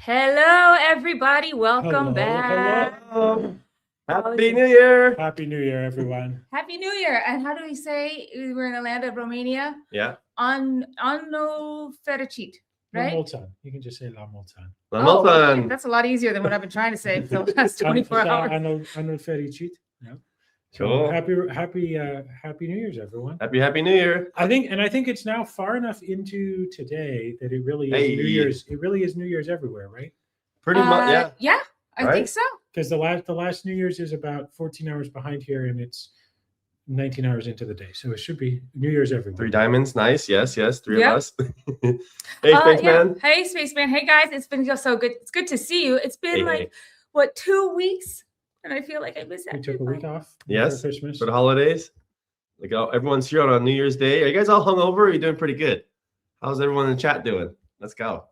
Hello, everybody. Welcome Hello, back. hello. Happy New Year! Happy New Year, everyone. Happy New Year. And how do we say we're in the land of Romania? Yeah. Anno fericit, La right? Multan. You can just say La Multan. La Oh, Multan. that's a lot easier than what I've been trying to say for the last 24 hours. Anno fericit. Yeah. Cool. Happy New Year's, everyone. Happy New Year. I think it's now far enough into today that it really is Hey. New Year's. It really is New Year's everywhere, right? Pretty much, yeah. Yeah, I Right? think so. Because the last New Year's is about 14 hours behind here, and it's 19 hours into the day. So it should be New Year's everywhere. 3 diamonds, nice. Yes, three Yeah. of us. Hey, Spaceman. Hey, Spaceman. Hey, guys. It's been just so good. It's good to see you. It's been Hey. what, 2 weeks? And I feel like I missed that. We took a week off Yes, for Christmas. For the holidays. Like everyone's here on New Year's Day. Are you guys all hungover? Or are you doing pretty good? How's everyone in the chat doing? Let's go.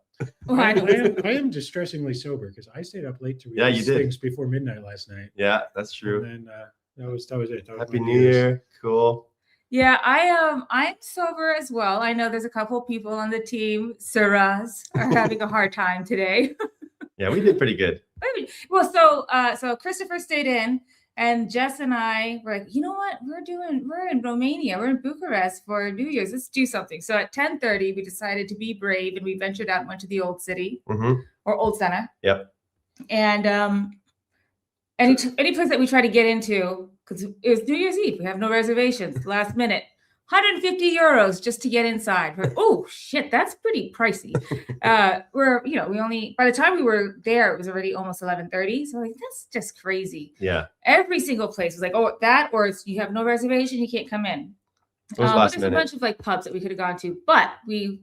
Well, I know. I am distressingly sober because I stayed up late to read Yeah, you these did. things before midnight last night. Yeah, that's true. And then that was it. That was Happy my New Year. Cool. Yeah, I'm sober as well. I know there's a couple of people on the team, Suras, are having a hard time today. Yeah, we did pretty good. Well, so Christopher stayed in, and Jess and I were like, you know what? We're in Romania. We're in Bucharest for New Year's. Let's do something. So at 10:30, we decided to be brave, and we ventured out and went to the Old City or Old Center. Yep. And any place that we try to get into, because it was New Year's Eve, we have no reservations. Last minute, 150 euros just to get inside. Oh shit, that's pretty pricey. We only, by the time we were there, it was already almost 11:30. So like, that's just crazy. Yeah. Every single place was like, oh, that, or it's, you have no reservation, you can't come in. It was last there's minute. a bunch of like pubs that we could have gone to, but we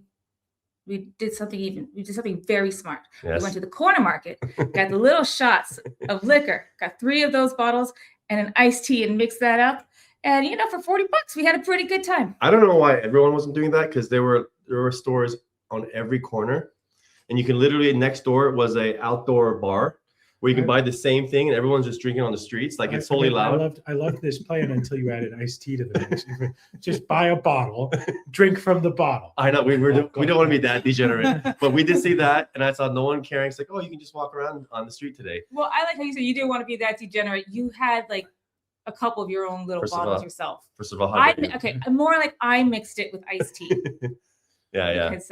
did something very smart. Yes. We went to the corner market, got the little shots of liquor, got 3 of those bottles and an iced tea and mixed that up. And for $40, we had a pretty good time. I don't know why everyone wasn't doing that, because there were stores on every corner, and you can literally, next door was a outdoor bar where you can buy the same thing, and everyone's just drinking on the streets. Like, it's totally loud. I loved this plan until you added iced tea to the mix. Just buy a bottle, drink from the bottle. I know we don't want to be that degenerate, but we did see that, and I saw no one caring. It's like, oh, you can just walk around on the street today. Well, I like how you said you didn't want to be that degenerate. You had like a couple of your own little bottles yourself. First of all, more like I mixed it with iced tea. yeah. Because,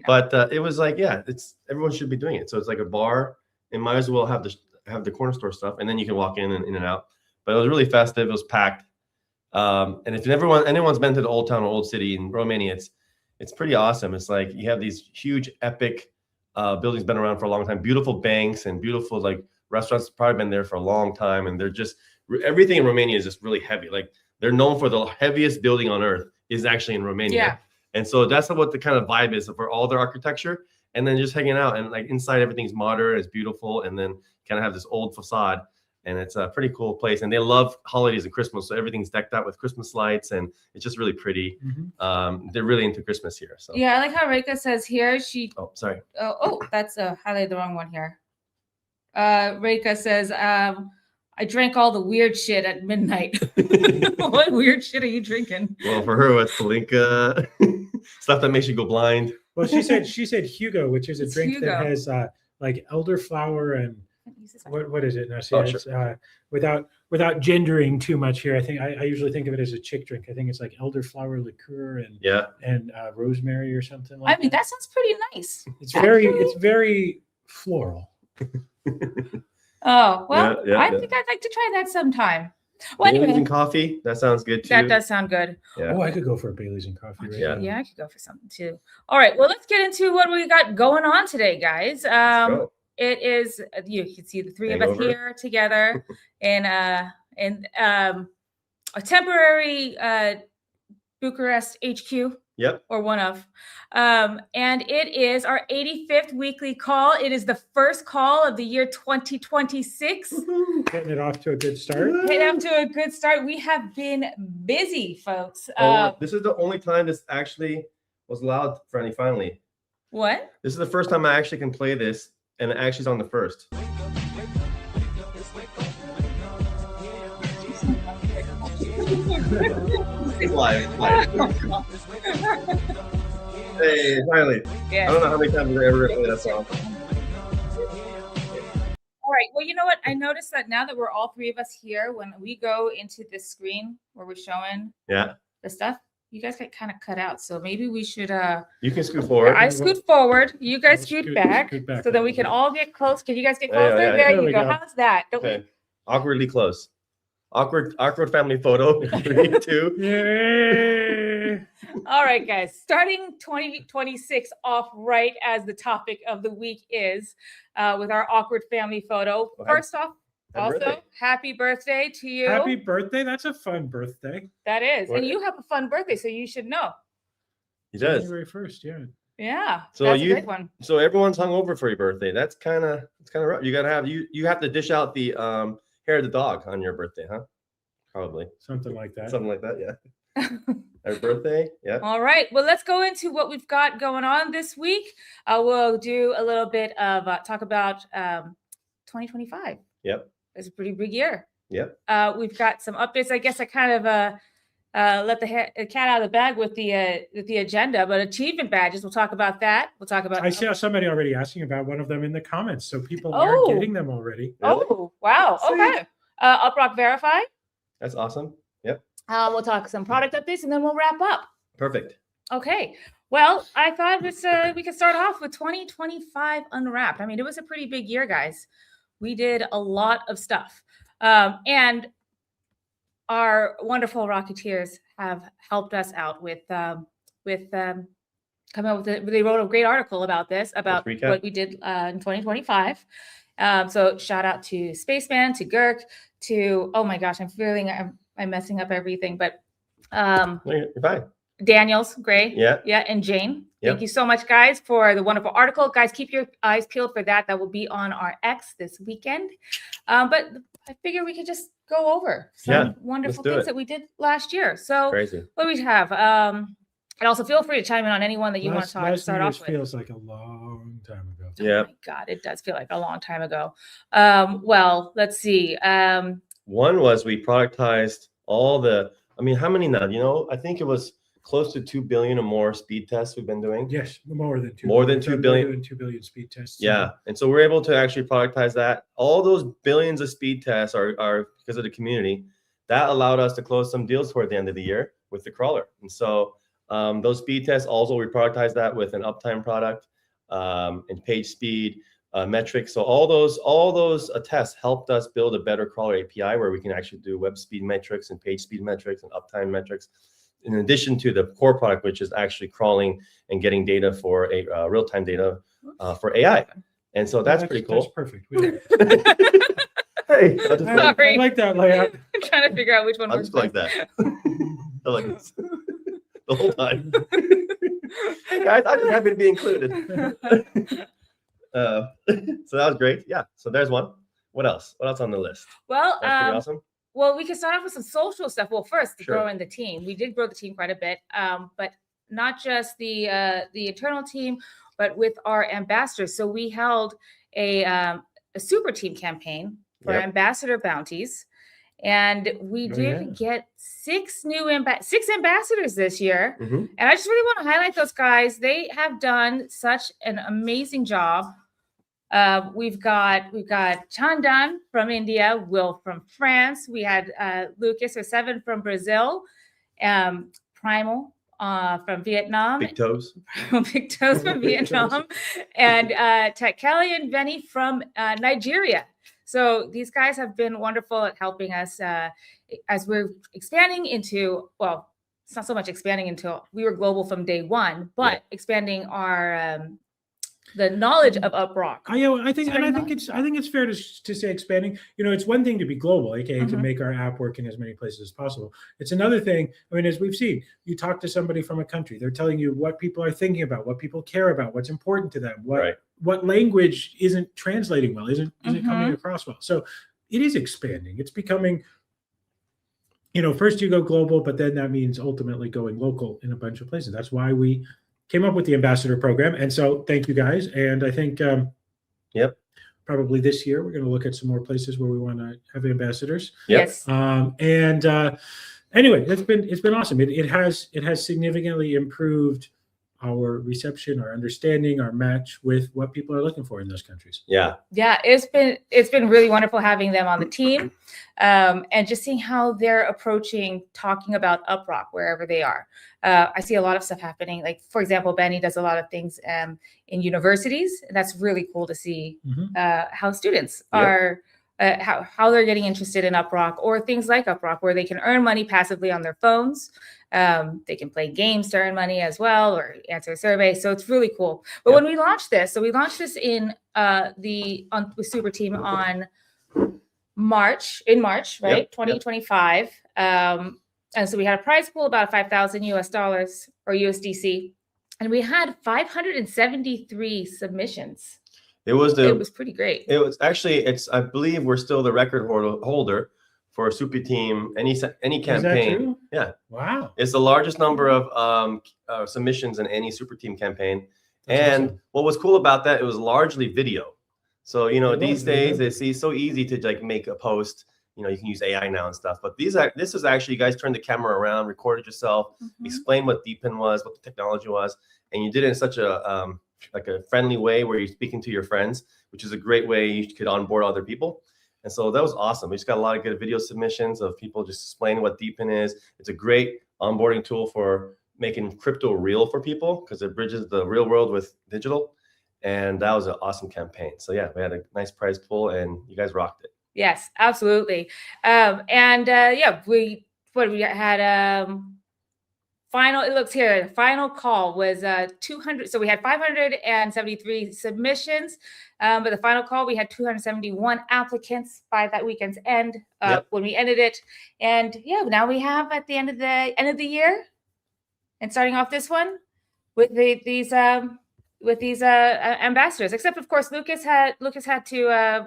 But it was like, it's everyone should be doing it. So it's like a bar, and might as well have the corner store stuff, and then you can walk in and out. But it was really festive. It was packed. And if anyone's been to the Old Town or Old City in Romania, it's pretty awesome. It's like you have these huge, epic buildings been around for a long time, beautiful banks and beautiful like restaurants probably been there for a long time, and they're just everything in Romania is just really heavy. Like, they're known for the heaviest building on earth is actually in Romania. Yeah. And so that's what the kind of vibe is for all their architecture. And then just hanging out, and like inside everything's modern, it's beautiful, and then kind of have this old facade, and it's a pretty cool place. And they love holidays and Christmas, so everything's decked out with Christmas lights, and it's just really pretty. They're really into Christmas here. So yeah, I like how Reika says here Oh, sorry. That's highlighted the wrong one here. Reika says, I drank all the weird shit at midnight. What weird shit are you drinking? Well, for her, it's Palinka, stuff that makes you go blind. Well, she said Hugo, which is a drink Hugo. that has like elderflower and what is it? No, see, Sure. Without gendering too much here, I think I usually think of it as a chick drink. I think it's like elderflower liqueur and rosemary or something like. I mean, that sounds pretty nice. It's very floral. Oh, well, Yeah, I think I'd like to try that sometime. Well, Baileys anyway, and coffee, that sounds good too. that does sound good. Yeah. Oh, I could go for a Baileys and coffee. Right Yeah. now. Yeah, I could go for something too. All right, well, let's get into what we got going on today, guys. Let's go. It is, you can see the 3 of us Hangover. here together in a temporary Bucharest HQ. Yep. Or one of. And it is our 85th weekly call. It is the first call of the year 2026. Getting it off to a good start. Get up to a good start. We have been busy, folks. This is the only time this actually was allowed, Franny, finally. What? This is the first time I actually can play this, and it actually is on the first. It's live. Hey, finally. Yeah. I don't know how many times I ever played that song. right. Well, you know what? I noticed that now that we're all three of us here, when we go into this screen where we're showing the stuff, you guys get kind of cut out. So maybe we should you can scoot forward. I scoot forward, you guys We'll scoot back, so that we can all get close. Can you guys get closer? yeah, There there you we go. go. How's that? Don't Okay. Awkwardly close. Awkward family photo. 3, 2. Yay! All right, guys. Starting 2026 off right as the topic of the week is with our awkward family photo. Well, First off, happy also birthday. happy birthday to you. Happy birthday. That's a fun birthday. That is, What- and you have a fun birthday, so you should know. He does. January 1st, yeah. Yeah, So that's you- a big one. So everyone's hungover for your birthday. That's kind of rough. You gotta have you have to dish out the hair of the dog on your birthday, huh? Probably Something like that. something like that. Yeah. Happy birthday. Yeah. All right. Well, let's go into what we've got going on this week. We'll do a little bit of talk about 2025. Yep. It's a pretty big year. Yep. We've got some updates. I guess I kind of let the cat out of the bag with the agenda, but achievement badges. We'll talk about that. We'll talk about. I saw somebody already asking about one of them in the comments, so people Oh. are getting them already. Oh, wow. Sweet. Okay. UpRock Verify. That's awesome. Yep. We'll talk some product updates, and then we'll wrap up. Perfect. Okay. Well, I thought we could start off with 2025 Unwrapped. I mean, it was a pretty big year, guys. We did a lot of stuff. And our wonderful Rocketeers have helped us out with coming up with they wrote a great article about this, about recap. what we did in 2025. So shout out to Spaceman, to Girk, to, oh my gosh, I'm messing up everything, but No, you're fine. Daniels, Gray, Yeah. and Jane. Yep. Thank you so much, guys, for the wonderful article. Guys, keep your eyes peeled for that. That will be on our X this weekend. But I figure we could just go over some wonderful do things it. that we did last year. So Crazy. what do we have? And also feel free to chime in on anyone that you want to Last start New off Year's with. feels like a long time ago. Yeah. Oh my God, it does feel like a long time ago. Well, let's see. One was we productized all the. I mean, how many now? You know, I think it was close to 2 billion or more speed tests we've been doing. Yes, more than 2 More than billion. 2 billion. More than 2 billion speed tests. Yeah, and so we're able to actually productize that. All those billions of speed tests are because of the community. That allowed us to close some deals toward the end of the year with the crawler. And so those speed tests also, we productized that with an uptime product and page speed metrics. So all those tests helped us build a better crawler API where we can actually do web speed metrics and page speed metrics and uptime metrics, in addition to the core product, which is actually crawling and getting data for a real-time data for AI. And so that's pretty cool. That's perfect. We- Hey, I'll just I, Sorry. I like that layout. I'm trying to figure out which one I'll works just like best. that. I like this. The whole time. Hey guys, I'm just happy to be included. So that was great. Yeah. So there's one. What else? What else on the list? Well, That's pretty awesome. well, we can start off with some social stuff. Well, first, Sure. growing the team. We did grow the team quite a bit, but not just the internal team, but with our ambassadors. So we held a super team campaign for Yep. ambassador bounties, and we Oh, did get 6 ambassadors this year. Mhm. And I just really want to highlight those guys. They have done such an amazing job. We've got Chandan from India, Will from France. We had Lucas or 7 from Brazil, Primal from Vietnam, Big toes. Big Toes from Vietnam, and Kelly and Benny from Nigeria. So these guys have been wonderful at helping us as we're expanding into, well, it's not so much expanding into, we were global from day one, but expanding our the knowledge of UpRock. I think Spreading it's fair to say expanding. You know, it's one thing to be global, aka to Mhm. make our app work in as many places as possible. It's another thing. I mean, as we've seen, you talk to somebody from a country, they're telling you what people are thinking about, what people care about, what's important to them, what language isn't translating well, isn't coming across well. So it is expanding. It's becoming, you know, first you go global, but then that means ultimately going local in a bunch of places. That's why we came up with the ambassador program. And so thank you guys. And I think probably this year we're going to look at some more places where we want to have ambassadors. Yep. Yes. Anyway, it's been awesome. It has significantly improved our reception, our understanding, our match with what people are looking for in those countries. Yeah. Yeah, it's been really wonderful having them on the team, and just seeing how they're approaching talking about UpRock wherever they are. I see a lot of stuff happening. Like, for example, Benny does a lot of things in universities, and that's really cool to see how students are. How they're getting interested in UpRock, or things like UpRock, where they can earn money passively on their phones. They can play games to earn money as well, or answer a survey. So it's really cool. But when we launched this, we launched this in with Super Team in March, right? 2025. And so we had a prize pool about $5,000 or USDC, and we had 573 submissions. It was pretty great. It was actually, I believe we're still the record holder for a Super Team, any campaign. Is that true? Yeah. Wow. It's the largest number of submissions in any Super Team campaign. That's and awesome. What was cool about that, it was largely video. So, these days it's so easy to like make a post. You can use AI now and stuff, but this is actually, you guys turned the camera around, recorded yourself, explained what Deepin was, what the technology was, and you did it in such a like a friendly way where you're speaking to your friends, which is a great way you could onboard other people. And so that was awesome. We just got a lot of good video submissions of people just explaining what Deepin is. It's a great onboarding tool for making crypto real for people, because it bridges the real world with digital. And that was an awesome campaign. So yeah, we had a nice prize pool, and you guys rocked it. Yes, absolutely. We had final, it looks here, the final call was 200. So we had 573 submissions, but the final call, we had 271 applicants by that weekend's end when we ended it. And now we have at the end of the year, and starting off this one with these ambassadors, except of course Lucas had to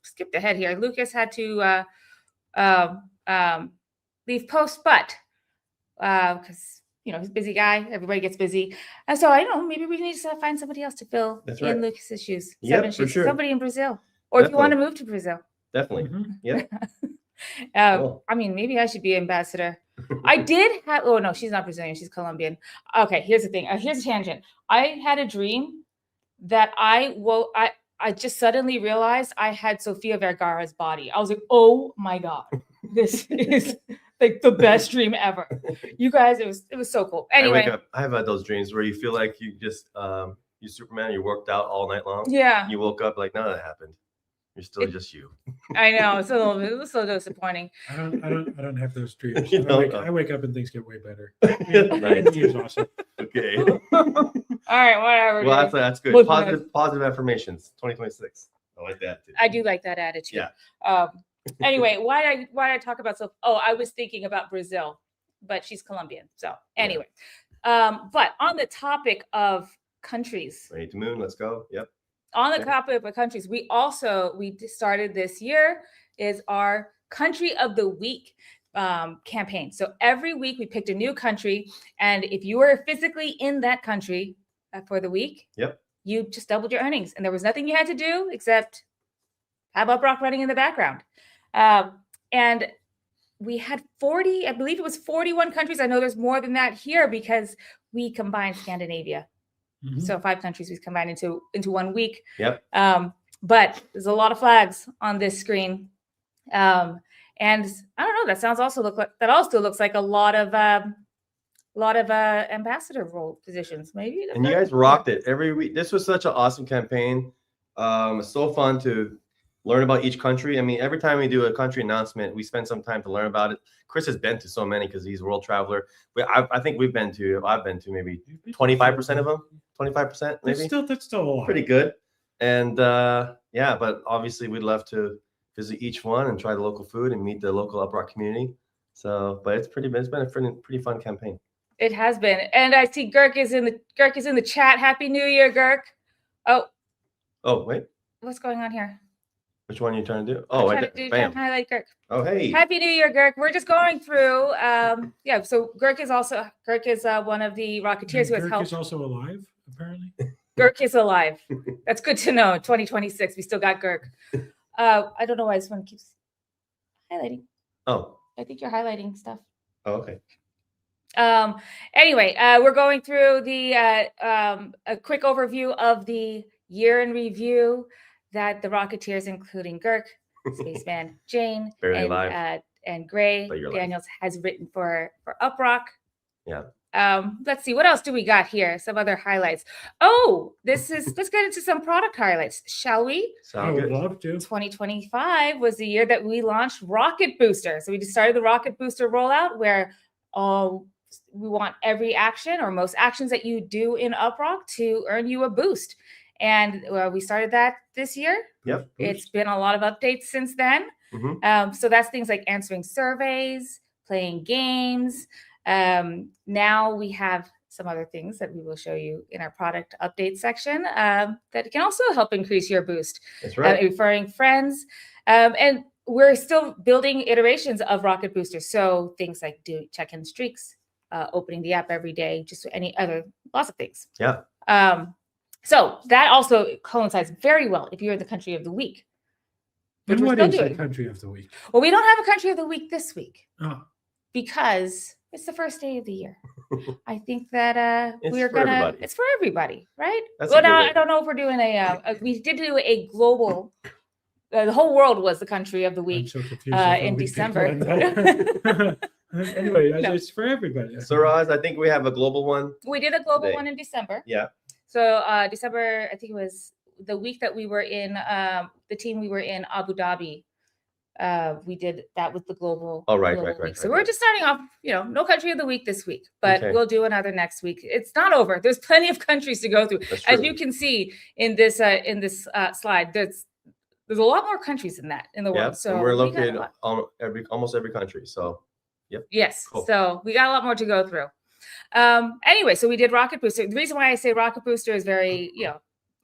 skipped ahead here. Lucas had to leave post, but because he's a busy guy, everybody gets busy, and so I don't know, maybe we need to find somebody else to fill in Lucas's shoes. Yeah, for sure. Somebody in Brazil, or if you want to move to Brazil, definitely. Yeah. Cool. I mean, maybe I should be ambassador. I did have. Oh no, she's not Brazilian. She's Colombian. Okay, here's the thing. Here's a tangent. I had a dream that I just suddenly realized I had Sofia Vergara's body. I was like, oh my God, this is like the best dream ever. You guys, it was so cool. Anyway, I've had those dreams where you feel like you just you Superman, you worked out all night long. Yeah. You woke up like none of that happened. You're still just you. I know. It was so disappointing. I don't have those dreams. I wake up and things get way better. Nice. It's awesome. Okay. All right, whatever. Well, that's good. Positive affirmations. 2026. I like that too. I do like that attitude. Yeah. Anyway, why did I talk about I was thinking about Brazil, but she's Colombian. So anyway, but on the topic of countries. Ready to moon. Let's go. Yep. On the topic of countries, we started this year is our Country of the Week campaign. So every week we picked a new country, and if you were physically in that country for the week, you just doubled your earnings, and there was nothing you had to do except have UpRock running in the background. And we had 40, I believe it was 41 countries. I know there's more than that here because we combined Scandinavia. Mm-hmm. So 5 countries we combined into 1 week. Yep. But there's a lot of flags on this screen. And I don't know, that also looks like a lot of ambassador role positions, maybe. And you guys rocked it every week. This was such an awesome campaign. It's so fun to learn about each country. I mean, every time we do a country announcement, we spend some time to learn about it. Chris has been to so many because he's a world traveler. I think I've been to maybe 25% of them. 25% maybe. That's still a lot. Pretty good. And but obviously we'd love to visit each one and try the local food and meet the local UpRock community. So, but it's been a pretty fun campaign. It has been. And I see Girk is in the chat. Happy New Year, Girk. Oh, wait. What's going on here? Which one are you trying to do? Oh, trying to highlight Girk. Oh, hey. Happy New Year, Girk. We're just going through. So Girk is one of the Rocketeers who has helped. Girk is also alive, apparently. Girk is alive. That's good to know. 2026, we still got Girk. I don't know why this one keeps highlighting. Oh. I think you're highlighting stuff. Oh, okay. Anyway, we're going through the a quick overview of the year in review that the Rocketeers, including Girk, Spaceman Jane, Barely Alive. And Gray But you're alive. Daniels has written for UpRock. Yeah. Let's see, what else do we got here? Some other highlights. Oh, let's get into some product highlights, shall we? I Sound would good. love to. 2025 was the year that we launched Rocket Booster. So we just started the Rocket Booster rollout where we want every action or most actions that you do in UpRock to earn you a boost. And we started that this year. Yep. It's been a lot of updates since then. Mhm. So that's things like answering surveys, playing games. Now we have some other things that we will show you in our product update section that can also help increase your boost. That's right. Referring friends. And we're still building iterations of Rocket Booster. So things like check-in streaks, opening the app every day, just any other, lots of things. Yeah. So that also coincides very well if you're in the country of the week. And we're what still is the doing. country of the week? Well, we don't have a country of the week this week Oh, because it's the first day of the year. I think that It's we're for gonna. everybody. It's for everybody, right? That's Well, a good now way. I don't know if we're doing we did do a global. The whole world was the country of the I'm week. so confused. with how in we pick December. one. Anyway, No. it's for everybody. So, Roz, I think we have a global one. We did a global Today. one in December. Yeah. So December, I think it was the week that we were in. The team we were in Abu Dhabi. We did that with the global. Oh, right, global right, right, week. So right, we're right. just starting off. No country of the week this week, but Okay. we'll do another next week. It's not over. There's plenty of countries to go through. That's As true. you can see in this slide, there's a lot more countries in the world. Yeah. So And we're we got a located lot. on almost every country. So, Yes. Cool. So we got a lot more to go through. Anyway, so we did Rocket Booster. The reason why I say Rocket Booster is very,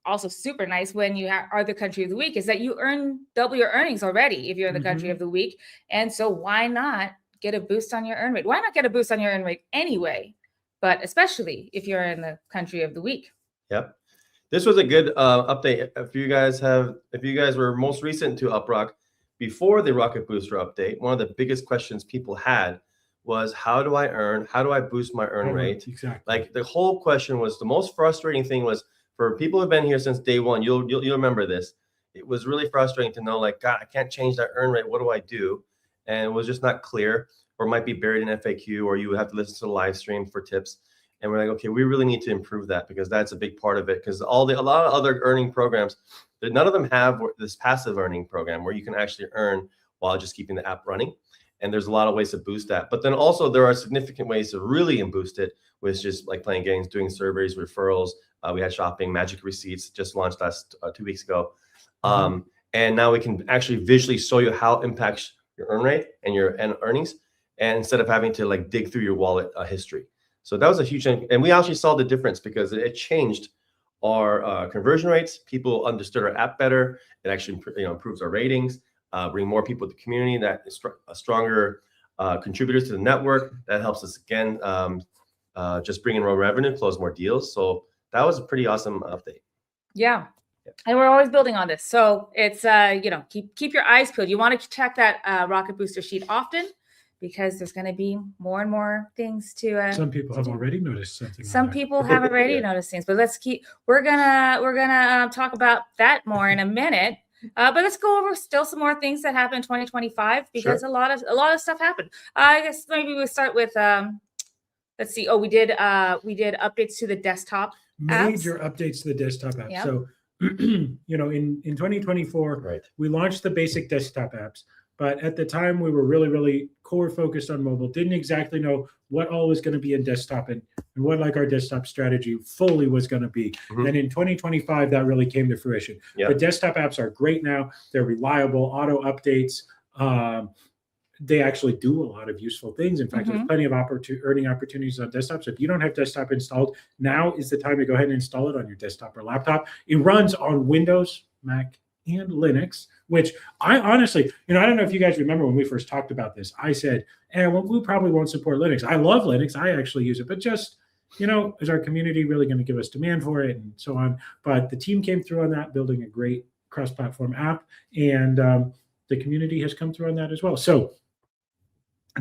also super nice when you are the country of the week is that you earn double your earnings already if you're in the country Mhm. of the week. And so why not get a boost on your earn rate? Why not get a boost on your earn rate anyway? But especially if you're in the country of the week. yep. This was a good update. If you guys were most recent to UpRock before the Rocket Booster update, one of the biggest questions people had was how do I boost my earn rate? Exactly. Like the whole question was the most frustrating thing was for people who've been here since day one, you'll remember this. It was really frustrating to know like, God, I can't change that earn rate. What do I do? And it was just not clear, or it might be buried in FAQ, or you would have to listen to the live stream for tips. And we're like, okay, we really need to improve that because that's a big part of it. Because a lot of other earning programs, none of them have this passive earning program where you can actually earn while just keeping the app running. And there's a lot of ways to boost that. But then also there are significant ways to really boost it, which is like playing games, doing surveys, referrals. We had shopping, magic receipts just launched last 2 weeks ago. And now we can actually visually show you how it impacts your earn rate and your earnings, and instead of having to like dig through your wallet history. So that was a huge thing. And we actually saw the difference because it changed our conversion rates. People understood our app better. It actually improves our ratings, bring more people to the community, that is stronger contributors to the network. That helps us again, just bring in more revenue, close more deals. So that was a pretty awesome update. Yeah. And we're always building on this. So it's, keep your eyes peeled. You want to check that Rocket Booster sheet often because there's going to be more and more things to. Some people have already noticed something. Some people have already Yeah. noticed things, but we're gonna talk about that more in a minute. But let's go over still some more things that happened in 2025 because Sure. a lot of stuff happened. I guess maybe we'll start with let's see. Oh, we did updates to the desktop. Major updates to the desktop app. Yep. So, in 2024, Right. we launched the basic desktop apps. But at the time, we were really, really core focused on mobile. Didn't exactly know what all was going to be in desktop and what like our desktop strategy fully was going to be. Mhm. And in 2025, that really came to fruition. Yeah. The desktop apps are great now. They're reliable, auto updates. They actually do a lot of useful things. In fact, there's plenty of earning opportunities on desktop. So if you don't have desktop installed, now is the time to go ahead and install it on your desktop or laptop. It runs on Windows, Mac, and Linux, which I honestly, I don't know if you guys remember when we first talked about this, I said, well, we probably won't support Linux. I love Linux. I actually use it, but just, is our community really going to give us demand for it and so on? But the team came through on that, building a great cross-platform app, and the community has come through on that as well. So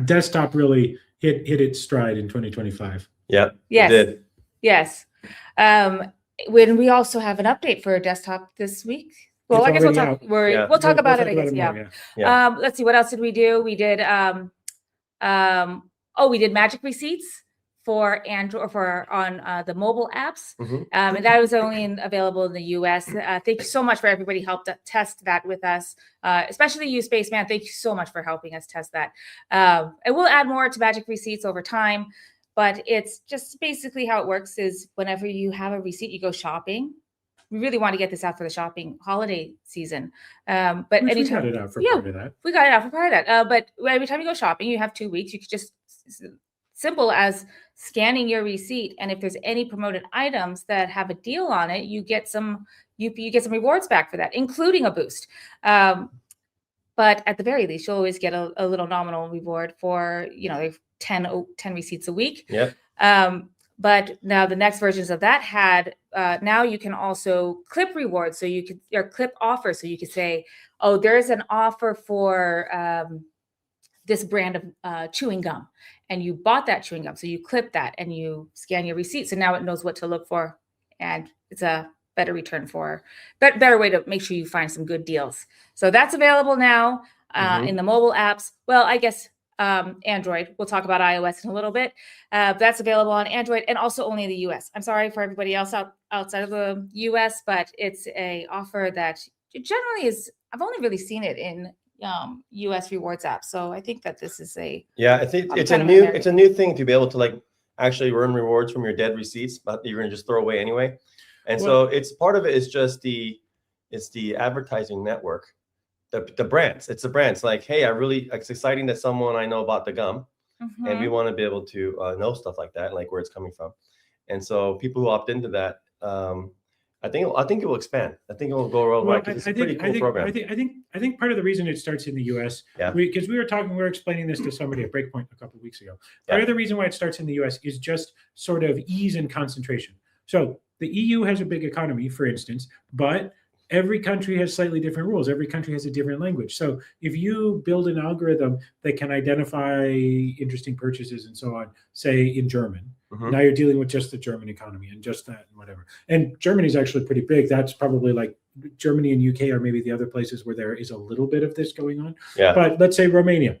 desktop really hit its stride in 2025. Yeah. Yes. It did. Yes. When we also have an update for desktop this week. Well, It's I guess we'll already talk. out. We'll talk about it. I We'll guess. talk Yeah. about it more, Let's see. What else did we do? We did. We did magic receipts for Android on the mobile apps, Mhm. and that was only available in the U.S. Thank you so much for everybody helped test that with us, especially you, Spaceman. Thank you so much for helping us test that. And we'll add more to magic receipts over time, but it's just basically how it works is whenever you have a receipt, you go shopping. We really want to get this out for the shopping holiday season. But Which anytime we got it out for part of that. we got it out for part of that. But every time you go shopping, you have 2 weeks. You could just simple as scanning your receipt, and if there's any promoted items that have a deal on it, you get some rewards back for that, including a boost. But at the very least, you'll always get a little nominal reward for 10 receipts a week. Yeah. But now the next versions of that had now you can also clip rewards. So you could or clip offers. So you could say, oh, there's an offer for this brand of chewing gum, and you bought that chewing gum. So you clip that and you scan your receipt. So now it knows what to look for, and it's a better return for better way to make sure you find some good deals. So that's available now in the mobile apps. Well, I guess Android. We'll talk about iOS in a little bit. That's available on Android and also only in the US. I'm sorry for everybody else outside of the US, but it's a offer that generally is, I've only really seen it in US rewards apps. So I think that this is I think it's a new thing to be able to like actually earn rewards from your dead receipts, but you're gonna just throw away anyway. And so it's part of it is just it's the advertising network. The brands, it's the brands like, hey, it's exciting that someone I know bought the gum, and we want to be able to know stuff like that, like where it's coming from. And so people who opt into that, I think it will expand. I think it will go worldwide because it's a pretty cool program. I think part of the reason it starts in the U.S. because we were explaining this to somebody at Breakpoint a couple of weeks ago. Part of the reason why it starts in the U.S. is just sort of ease and concentration. So the EU has a big economy, for instance, but every country has slightly different rules. Every country has a different language. So if you build an algorithm that can identify interesting purchases and so on, say in German, now you're dealing with just the German economy and just that and whatever. And Germany is actually pretty big. That's probably like Germany and UK are maybe the other places where there is a little bit of this going on. Yeah. But let's say Romania.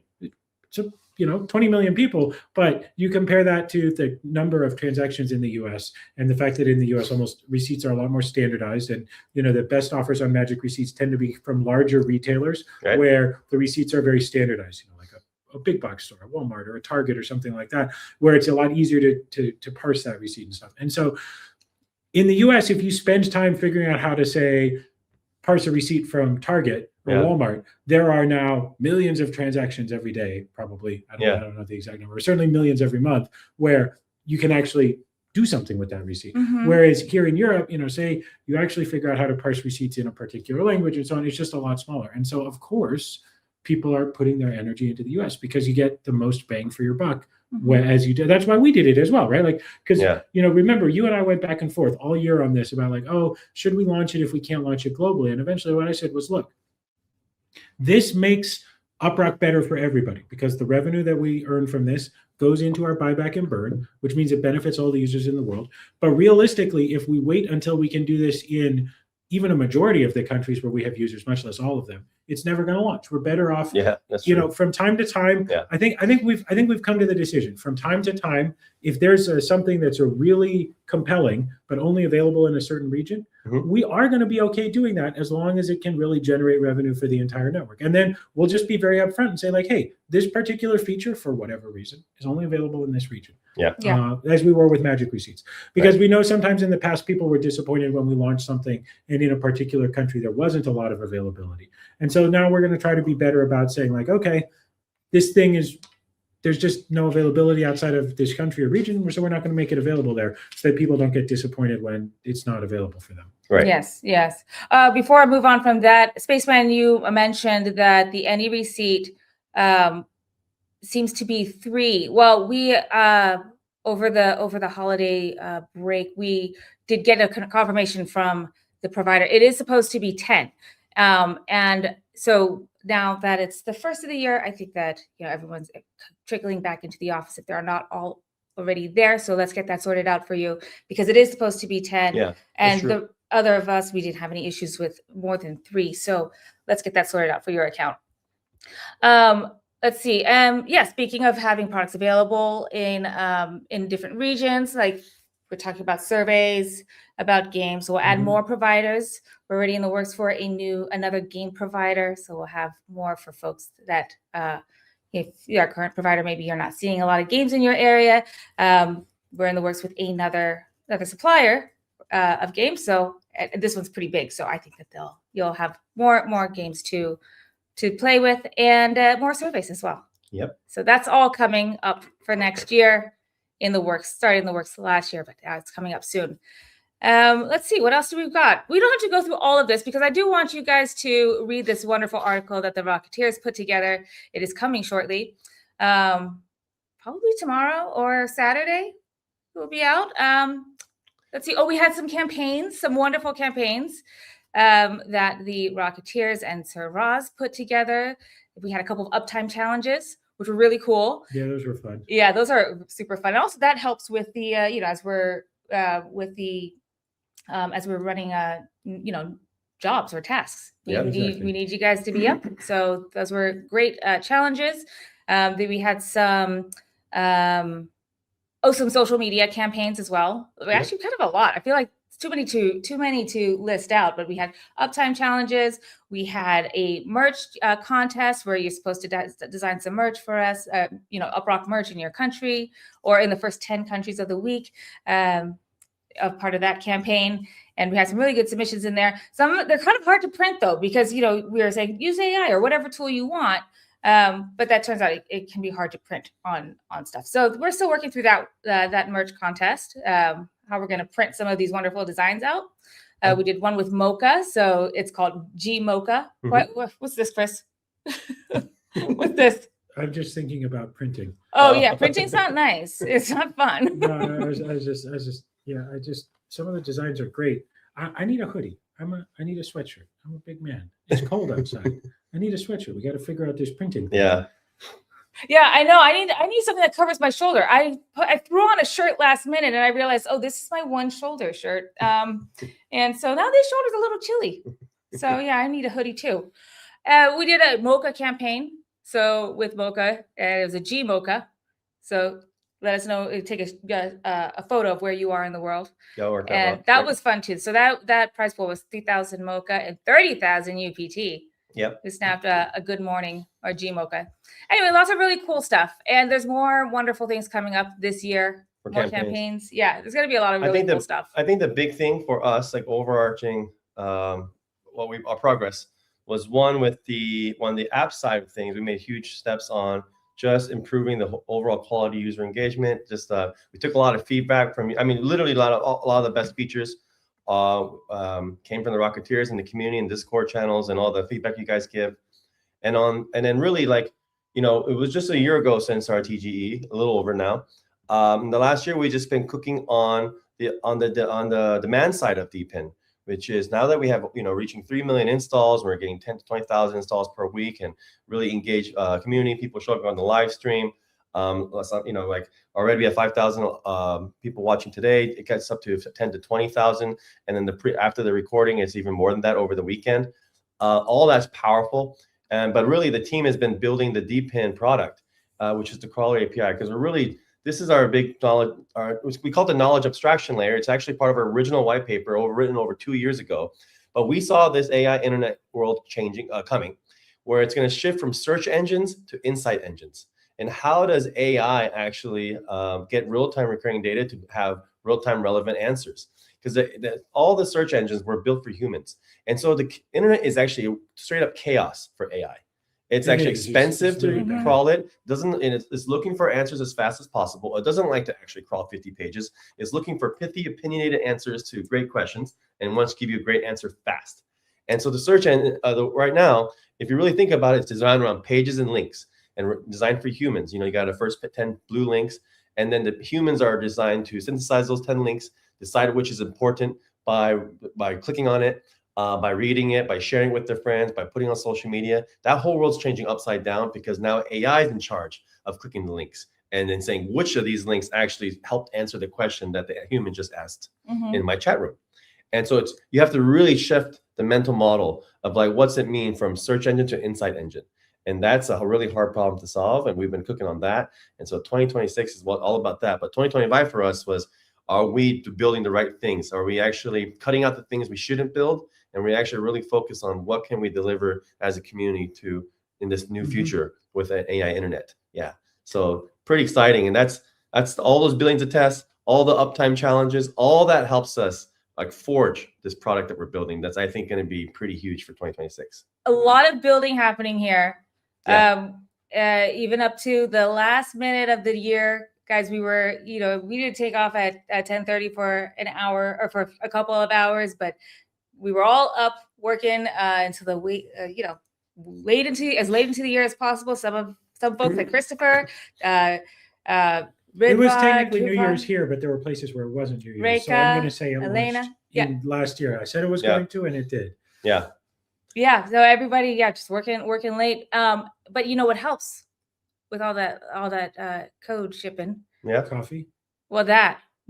So 20 million people, but you compare that to the number of transactions in the US and the fact that in the US almost receipts are a lot more standardized, and the best offers on magic receipts tend to be from larger retailers where the receipts are very standardized, like a big box store, a Walmart or a Target or something like that, where it's a lot easier to parse that receipt and stuff. And so in the US, if you spend time figuring out how to say parse a receipt from Target or Walmart, there are now millions of transactions every day, probably. I don't know the exact number, certainly millions every month, where you can actually do something with that receipt. Whereas here in Europe, say you actually figure out how to parse receipts in a particular language and so on, it's just a lot smaller. And so, of course, people are putting their energy into the US because you get the most bang for your buck. As you do. That's why we did it as well, right? Like, because remember, you and I went back and forth all year on this about like, oh, should we launch it if we can't launch it globally? And eventually what I said was, look, this makes UpRock better for everybody because the revenue that we earn from this goes into our buyback and burn, which means it benefits all the users in the world. But realistically, if we wait until we can do this in even a majority of the countries where we have users, much less all of them, it's never going to launch. We're better off, that's true. From time to time. I think we've come to the decision from time to time, if there's something that's a really compelling but only available in a certain region, we are going to be okay doing that as long as it can really generate revenue for the entire network. And then we'll just be very upfront and say like, hey, this particular feature for whatever reason is only available in this region. As we were with magic receipts, because we know sometimes in the past people were disappointed when we launched something and in a particular country there wasn't a lot of availability. And so now we're going to try to be better about saying like, okay, this thing there's just no availability outside of this country or region, so we're not going to make it available there so that people don't get disappointed when it's not available for them. Right. Yes. Before I move on from that, Spaceman, you mentioned that the any receipt seems to be 3. Well, we over the holiday break, we did get a confirmation from the provider. It is supposed to be 10, and so now that it's the first of the year, I think that, everyone's trickling back into the office if they're not all already there. So let's get that sorted out for you, because it is supposed to be 10. Yeah, and true. the other of us, we didn't have any issues with more than 3. So let's get that sorted out for your account. Let's see. Speaking of having products available in different regions, like we're talking about surveys, about games. We'll add more providers. We're already in the works for another game provider. So we'll have more for folks that if you're a current provider, maybe you're not seeing a lot of games in your area. We're in the works with another supplier of games. So this one's pretty big. So I think that you'll have more games to play with, and more surveys as well. Yep. So that's all coming up for next year, in the works. Started in the works last year, but it's coming up soon. Let's see, what else do we've got? We don't have to go through all of this, because I do want you guys to read this wonderful article that the Rocketeers put together. It is coming shortly, probably tomorrow or Saturday. It will be out. Let's see. Oh, we had some campaigns, some wonderful campaigns that the Rocketeers and Sir Roz put together. We had a couple of uptime challenges, which were really cool. Yeah, those were fun. Yeah, those are super fun. And also that helps with the, as we're running, jobs or tasks. We need you guys to be up. So those were great challenges. Then we had some social media campaigns as well. Actually, kind of a lot. I feel like it's too many to list out, but we had uptime challenges. We had a merch contest where you're supposed to design some merch for us, UpRock merch in your country or in the first 10 countries of the week, of part of that campaign. And we had some really good submissions in there. They're kind of hard to print though, because, we were saying use AI or whatever tool you want. But that turns out it can be hard to print on stuff. So we're still working through that merch contest, how we're going to print some of these wonderful designs out. We did one with Mocha, so it's called G Mocha. What's this, Chris? What's this? I'm just thinking about printing. Oh yeah, printing's not nice. It's not fun. No, I was just some of the designs are great. I need a hoodie. I need a sweatshirt. I'm a big man. It's cold outside. I need a sweatshirt. We got to figure out this printing thing. Yeah, I know. I need something that covers my shoulder. I threw on a shirt last minute, and I realized, this is my one shoulder shirt. And so now this shoulder's a little chilly. So yeah, I need a hoodie too. We did a Mocha campaign. So with Mocha, it was a G Mocha. So let us know. Take a photo of where you are in the world. And that was fun too. So that prize pool was 3,000 Mocha and 30,000 UPT. Yep. We snapped a good morning or G Mocha. Anyway, lots of really cool stuff. And there's more wonderful things coming up this year. More campaigns. Yeah, there's going to be a lot of really cool stuff. I think the big thing for us, like overarching, our progress was on the app side of things. We made huge steps on just improving the overall quality user engagement. Just we took a lot of feedback from, literally a lot of the best features came from the Rocketeers and the community and Discord channels and all the feedback you guys give. And then really it was just a year ago since our TGE, a little over now. The last year we just been cooking on the demand side of DPIN, which is now that we have reaching 3 million installs, we're getting 10 to 20,000 installs per week, and really engage community. People show up on the live stream. Already we have 5,000 people watching today. It gets up to 10 to 20,000, and then after the recording, it's even more than that over the weekend. All that's powerful, but really the team has been building the DPIN product, which is the crawler API, because this is our big knowledge. We call it the knowledge abstraction layer. It's actually part of our original white paper, written over 2 years ago. But we saw this AI internet world coming, where it's going to shift from search engines to insight engines. And how does AI actually get real-time recurring data to have real-time relevant answers? Because all the search engines were built for humans. And so the internet is actually straight up chaos for AI. It's actually expensive to crawl it. It's looking for answers as fast as possible. It doesn't like to actually crawl 50 pages. It's looking for pithy, opinionated answers to great questions and wants to give you a great answer fast. And so the search engine right now, if you really think about it, it's designed around pages and links and designed for humans. You got a first 10 blue links, and then the humans are designed to synthesize those 10 links, decide which is important by clicking on it. by reading it, by sharing it with their friends, by putting on social media. That whole world's changing upside down because now AI is in charge of clicking the links and then saying which of these links actually helped answer the question that the human just asked in my chat room. And so you have to really shift the mental model of like, what's it mean from search engine to insight engine? And that's a really hard problem to solve. And we've been cooking on that. And so 2026 is all about that. But 2025 for us was, are we building the right things? Are we actually cutting out the things we shouldn't build? And we actually really focus on what can we deliver as a community in this new future with an AI internet. Yeah. So pretty exciting. And that's all those billions of tests, all the uptime challenges, all that helps us like forge this product that we're building. That's, I think, going to be pretty huge for 2026. A lot of building happening here. Yeah. Even up to the last minute of the year, guys, we did take off at 10:30 for an hour or for a couple of hours, but we were all up working until the late into the year as possible. Some folks like Christopher, it was technically New Year's here, but there were places where it wasn't New Year's. Reka, so I'm going to say it Elena, was last year. I said it was going to, and it did. Yeah. Yeah. So everybody, just working late. But you know what helps with all that code shipping? Yeah. Coffee. Well,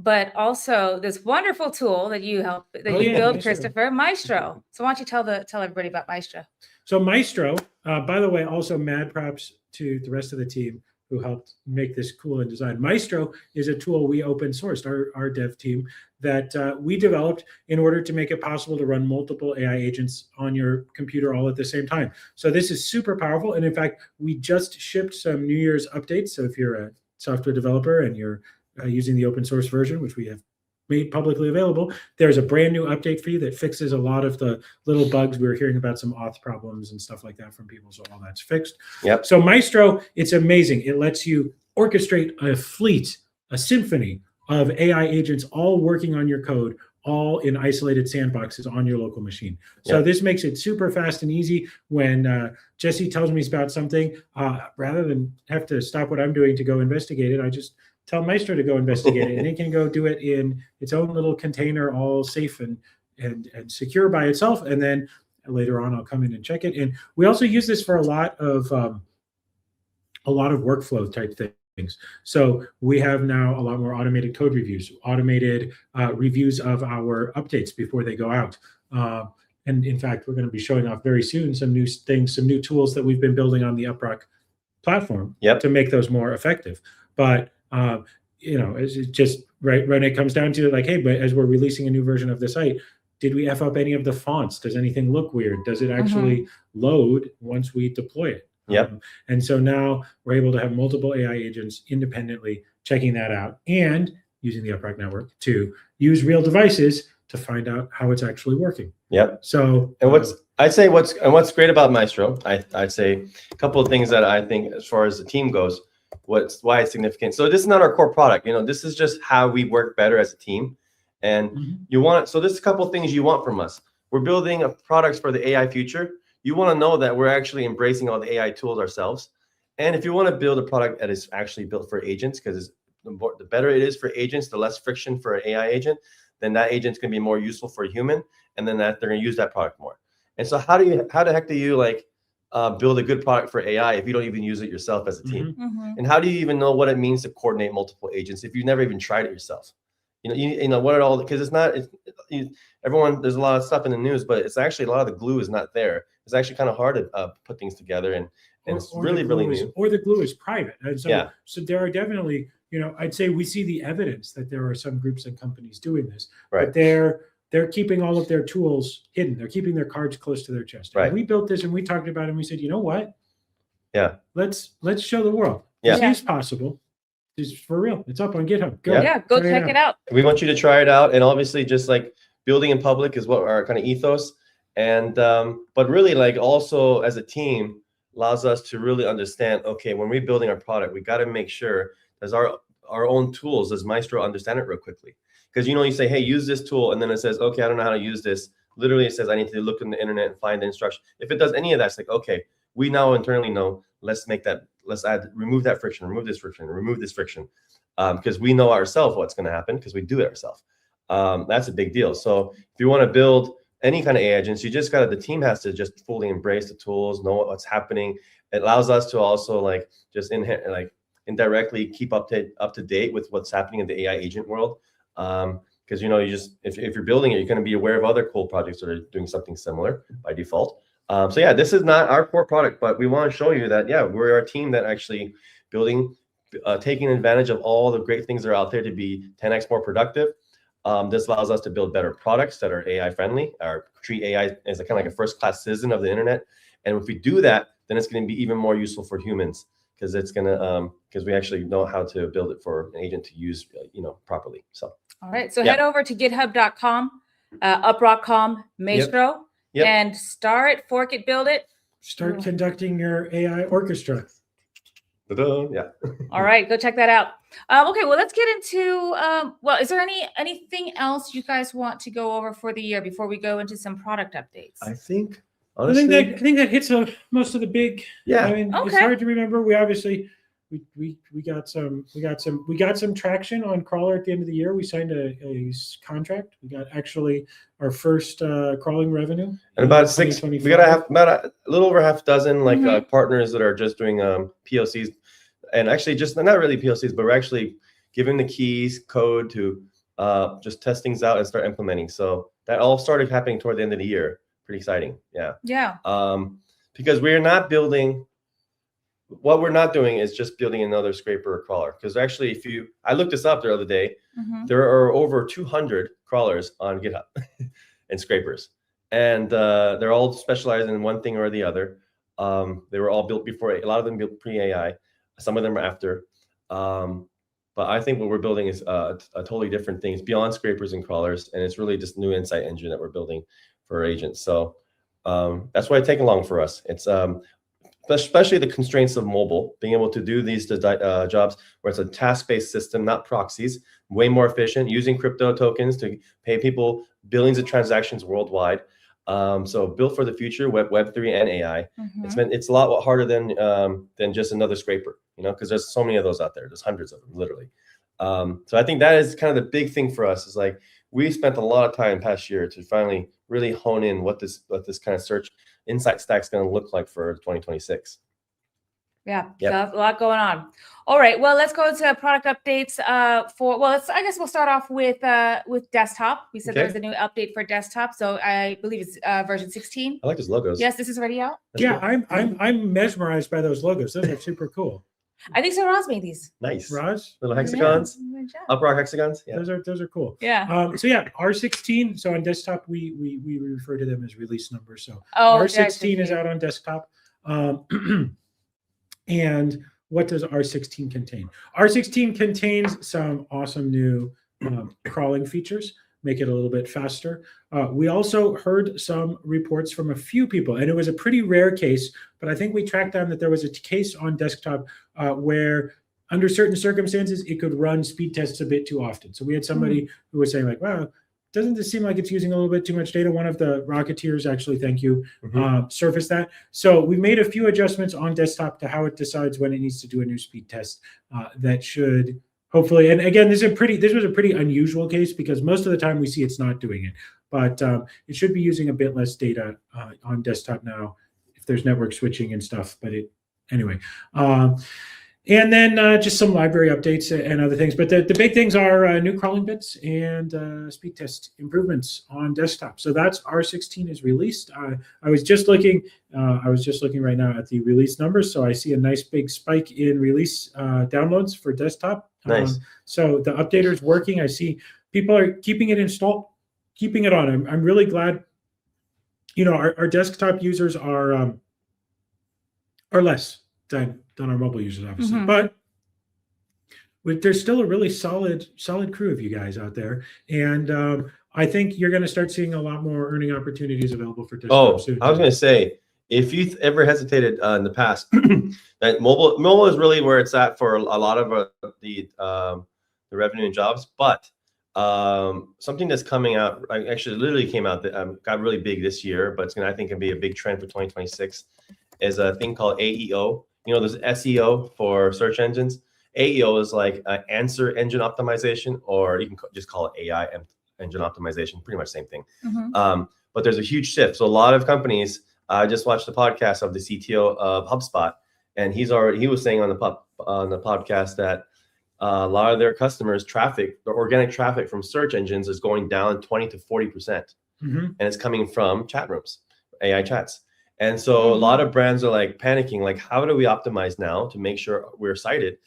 but also this wonderful tool that you build, Maestro. Christopher, Maestro. So why don't you tell everybody about Maestro? So Maestro, by the way, also mad props to the rest of the team who helped make this cool and design. Maestro is a tool we open sourced, our dev team, that we developed in order to make it possible to run multiple AI agents on your computer all at the same time. So this is super powerful. And in fact, we just shipped some New Year's updates. So if you're a software developer and you're using the open source version, which we have made publicly available, there's a brand new update for you that fixes a lot of the little bugs. We were hearing about some auth problems and stuff like that from people, so all that's fixed. Yep. So Maestro, it's amazing. It lets you orchestrate a fleet, a symphony of AI agents all working on your code, all in isolated sandboxes on your local machine. So this makes it super fast and easy. When Jesse tells me about something, rather than have to stop what I'm doing to go investigate it, I just tell Maestro to go investigate it, and it can go do it in its own little container, all safe and secure by itself. And then later on, I'll come in and check it. And we also use this for a lot of workflow type things. So we have now a lot more automated code reviews, automated reviews of our updates before they go out. And in fact, we're going to be showing off very soon some new things, some new tools that we've been building on the UpRock platform to make those more effective. But it's just right when it comes down to like, hey, but as we're releasing a new version of the site, did we F up any of the fonts? Does anything look weird? Does it actually load once we deploy it? And so now we're able to have multiple AI agents independently checking that out and using the UpRock network to use real devices to find out how it's actually working. So and what's great about Maestro, I'd say a couple of things that I think as far as the team goes, why it's significant. So this is not our core product. This is just how we work better as a team. And so there's a couple of things you want from us. We're building a product for the AI future. You want to know that we're actually embracing all the AI tools ourselves. And if you want to build a product that is actually built for agents, because the better it is for agents, the less friction for an AI agent, then that agent's going to be more useful for a human. And then they're going to use that product more. And so how the heck do you build a good product for AI if you don't even use it yourself as a team? And how do you even know what it means to coordinate multiple agents if you've never even tried it yourself? What are all, because everyone, there's a lot of stuff in the news, but it's actually a lot of the glue is not there. It's actually kind of hard to put things together, and it's really new. Or the glue is private. And so, so there are definitely, I'd say we see the evidence that there are some groups and companies doing this, but they're keeping all of their tools hidden. They're keeping their cards close to their chest. And we built this and we talked about it and we said, you know what? Let's show the world. This is possible. This is for real. It's up on GitHub. Go go check it out. We want you to try it out. And obviously just like building in public is what our kind of ethos. And but really also as a team allows us to really understand, okay, when we're building our product, we got to make sure as our own tools, does Maestro understand it real quickly? Because you say, hey, use this tool, and then it says, okay, I don't know how to use this. Literally, it says I need to look in the internet and find the instruction. If it does any of that, it's like, okay, we now internally know. Let's remove that friction, remove this friction, because we know ourselves what's going to happen because we do it ourselves. That's a big deal. So if you want to build any kind of AI agents, you just the team has to just fully embrace the tools, know what's happening. It allows us to also like just indirectly keep up to date with what's happening in the AI agent world. Because you just if you're building it, you're going to be aware of other cool projects that are doing something similar by default. So yeah, this is not our core product, but we want to show you that we're a team that actually building, taking advantage of all the great things that are out there to be 10x more productive. This allows us to build better products that are AI friendly, or treat AI as kind of like a first class citizen of the internet. And if we do that, then it's going to be even more useful for humans, because it's going to because we actually know how to build it for an agent to use properly. So all right, so head over to github.com, UpRock.com, Maestro, and start, fork it, build it. Start conducting your AI orchestra. Yeah. All right, go check that out. Okay, well, let's get into is there anything else you guys want to go over for the year before we go into some product updates? I think honestly, I think that hits most of the big. Yeah. I mean, it's hard to remember. We obviously we got some traction on crawler at the end of the year. We signed a contract. We got actually our first crawling revenue. And about 6, we got about a little over half a dozen partners that are just doing POCs, and actually just not really POCs, but we're actually giving the keys code to just test things out and start implementing. So that all started happening toward the end of the year. Pretty exciting. Yeah. Yeah. Because we're not building. What we're not doing is just building another scraper or crawler. Because actually, I looked this up the other day, there are over 200 crawlers on GitHub and scrapers, and they're all specialized in one thing or the other. They were all built before. A lot of them built pre-AI. Some of them are after. But I think what we're building is a totally different thing. It's beyond scrapers and crawlers, and it's really just new insight engine that we're building for agents. So that's why it's taken long for us. It's especially the constraints of mobile, being able to do these jobs where it's a task-based system, not proxies, way more efficient, using crypto tokens to pay people billions of transactions worldwide. So built for the future, Web3 and AI. It's a lot harder than just another scraper, because there's so many of those out there. There's hundreds of them, literally. So I think that is kind of the big thing for us, is like we spent a lot of time past year to finally really hone in what this kind of search insight stack is going to look like for 2026. Yeah, a lot going on. All right, well, let's go into product updates. I guess we'll start off with desktop. We said there's a new update for desktop, so I believe it's version 16. I like those logos. Yes, this is already out. That's cool. I'm mesmerized by those logos. Those are super cool. I think so. Roz made these. Nice. Roz? Little hexagons. UpRock hexagons. Yeah. Those are cool. Yeah. R16. So on desktop, we refer to them as release numbers. So R16 is out on desktop. And what does R16 contain? R16 contains some awesome new crawling features, make it a little bit faster. We also heard some reports from a few people, and it was a pretty rare case, but I think we tracked down that there was a case on desktop where under certain circumstances, it could run speed tests a bit too often. So we had somebody who was saying like, wow, doesn't this seem like it's using a little bit too much data? One of the Rocketeers, actually, thank you, surfaced that. So we made a few adjustments on desktop to how it decides when it needs to do a new speed test. That should hopefully, and again, this was a pretty unusual case because most of the time we see it's not doing it, but it should be using a bit less data on desktop now if there's network switching and stuff. But anyway. And then just some library updates and other things. But the big things are new crawling bits and speed test improvements on desktop. So that's R16 is released. I was just looking right now at the release numbers. So I see a nice big spike in release downloads for desktop. Nice. So the updater is working. I see people are keeping it installed, keeping it on. I'm really glad. Our desktop users are less than our mobile users, obviously, but there's still a really solid crew of you guys out there, and I think you're going to start seeing a lot more earning opportunities available for desktop soon. I was going to say, if you've ever hesitated in the past, that mobile is really where it's at for a lot of the revenue and jobs, but something that's coming out, actually literally came out that got really big this year, but it's going to, I think, can be a big trend for 2026, is a thing called AEO. There's SEO for search engines. AEO is like answer engine optimization, or you can just call it AI engine optimization, pretty much same thing. but there's a huge shift. So a lot of companies, I just watched the podcast of the CTO of HubSpot, and he was saying on the podcast that a lot of their customers' traffic, the organic traffic from search engines is going down 20 to 40%. And it's coming from chat rooms, AI chats. And so a lot of brands are like panicking, like, how do we optimize now to make sure we're cited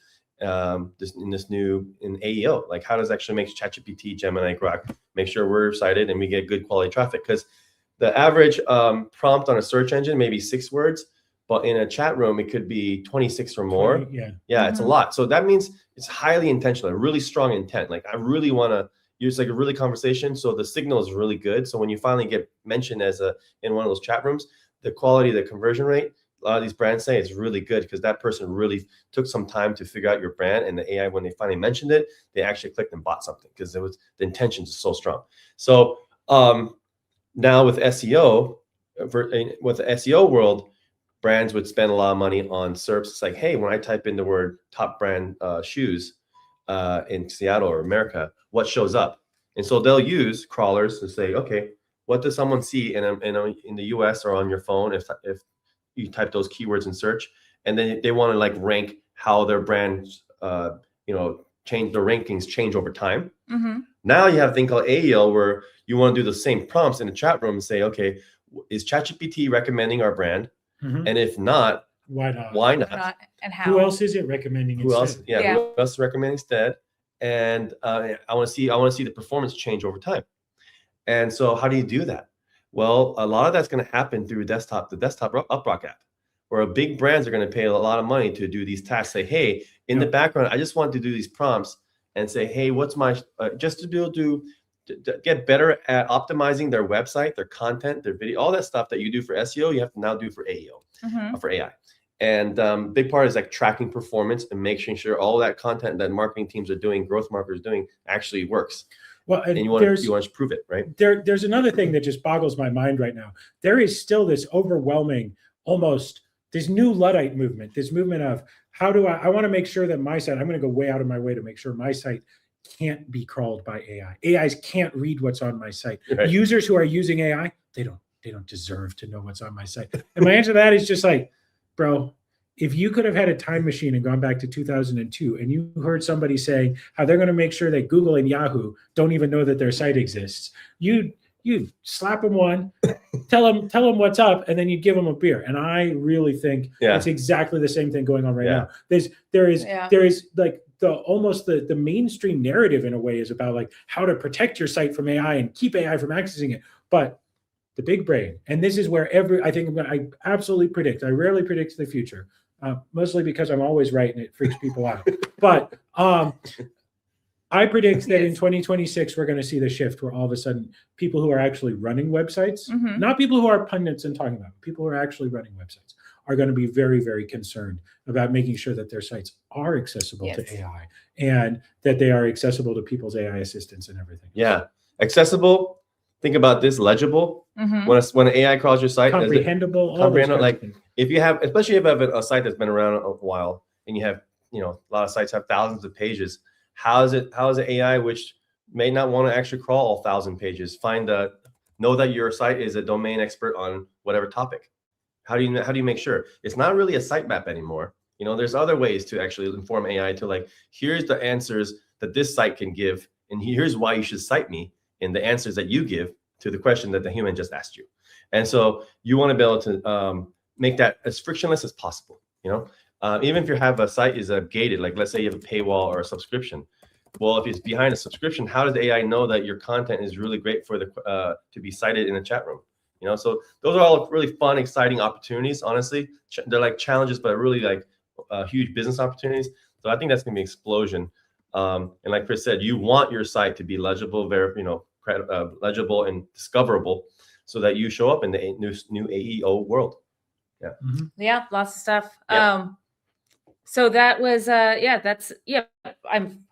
in AEO? Like, how does it actually make ChatGPT, Gemini, Grok, make sure we're cited and we get good quality traffic? Because the average prompt on a search engine may be 6 words, but in a chat room, it could be 26 or more. Yeah, it's a lot. So that means it's highly intentional, a really strong intent. Like, I really want to use like a really conversation. So the signal is really good. So when you finally get mentioned in one of those chat rooms, the quality, the conversion rate, a lot of these brands say it's really good because that person really took some time to figure out your brand, and the AI, when they finally mentioned it, they actually clicked and bought something because the intentions is so strong. So now with SEO, with the SEO world, brands would spend a lot of money on SERPs. It's like, hey, when I type in the word top brand shoes in Seattle or America, what shows up? And so they'll use crawlers to say, okay, what does someone see in the US or on your phone if you type those keywords in search? And then they want to like rank how their brands, change, the rankings change over time. Now you have a thing called AEL where you want to do the same prompts in the chat room and say, okay, is ChatGPT recommending our brand? And if not, why not? Why not? And how? Who else is it recommending Who else? instead? Yeah, who else is recommending instead? And I want to see the performance change over time. And so how do you do that? Well, a lot of that's going to happen through the desktop UpRock app, where big brands are going to pay a lot of money to do these tasks. Say, hey, in the background, I just want to do these prompts and say, hey, what's my just to be able to get better at optimizing their website, their content, their video, all that stuff that you do for SEO, you have to now do for AEO, for AI. And big part is like tracking performance and making sure all that content that marketing teams are doing, growth marketers are doing, actually works. Well, and you want to prove it, right? There's another thing that just boggles my mind right now. There is still this overwhelming, almost this new Luddite movement, this movement of how do I want to make sure that my site, I'm going to go way out of my way to make sure my site can't be crawled by AI. AIs can't read what's on my site. Right. Users who are using AI, they don't deserve to know what's on my site. And my answer to that is just like, bro, if you could have had a time machine and gone back to 2002 and you heard somebody saying how they're going to make sure that Google and Yahoo don't even know that their site exists, you'd slap them one, tell them what's up, and then you'd give them a beer. And I really think it's exactly the same thing going on right now. There is like almost the mainstream narrative in a way is about like how to protect your site from AI and keep AI from accessing it. But the big brain, and this is where I absolutely predict. I rarely predict the future, mostly because I'm always right and it freaks people out. But I predict that in 2026 we're going to see the shift where all of a sudden people who are actually running websites, not people who are pundits and talking about it, people who are actually running websites, are going to be very, very concerned about making sure that their sites are accessible to AI and that they are accessible to people's AI assistants and everything. Yeah, accessible. Think about this: legible. When an AI crawls your site, comprehensible. Like if you have, especially if you have a site that's been around a while, and you have, a lot of sites have thousands of pages. How is it AI, which may not want to actually crawl all 1,000 pages, know that your site is a domain expert on whatever topic? How do you make sure it's not really a sitemap anymore? There's other ways to actually inform AI to like, here's the answers that this site can give, and here's why you should cite me in the answers that you give to the question that the human just asked you. And so you want to be able to make that as frictionless as possible. Even if you have a site is gated, like let's say you have a paywall or a subscription. Well, if it's behind a subscription, how does the AI know that your content is really great for to be cited in a chat room? So those are all really fun, exciting opportunities. Honestly, they're like challenges, but really like huge business opportunities. So I think that's going to be an explosion. And like Chris said, you want your site to be legible, legible and discoverable, so that you show up in the new AEO world. Yeah, lots of stuff. Yep. So that was I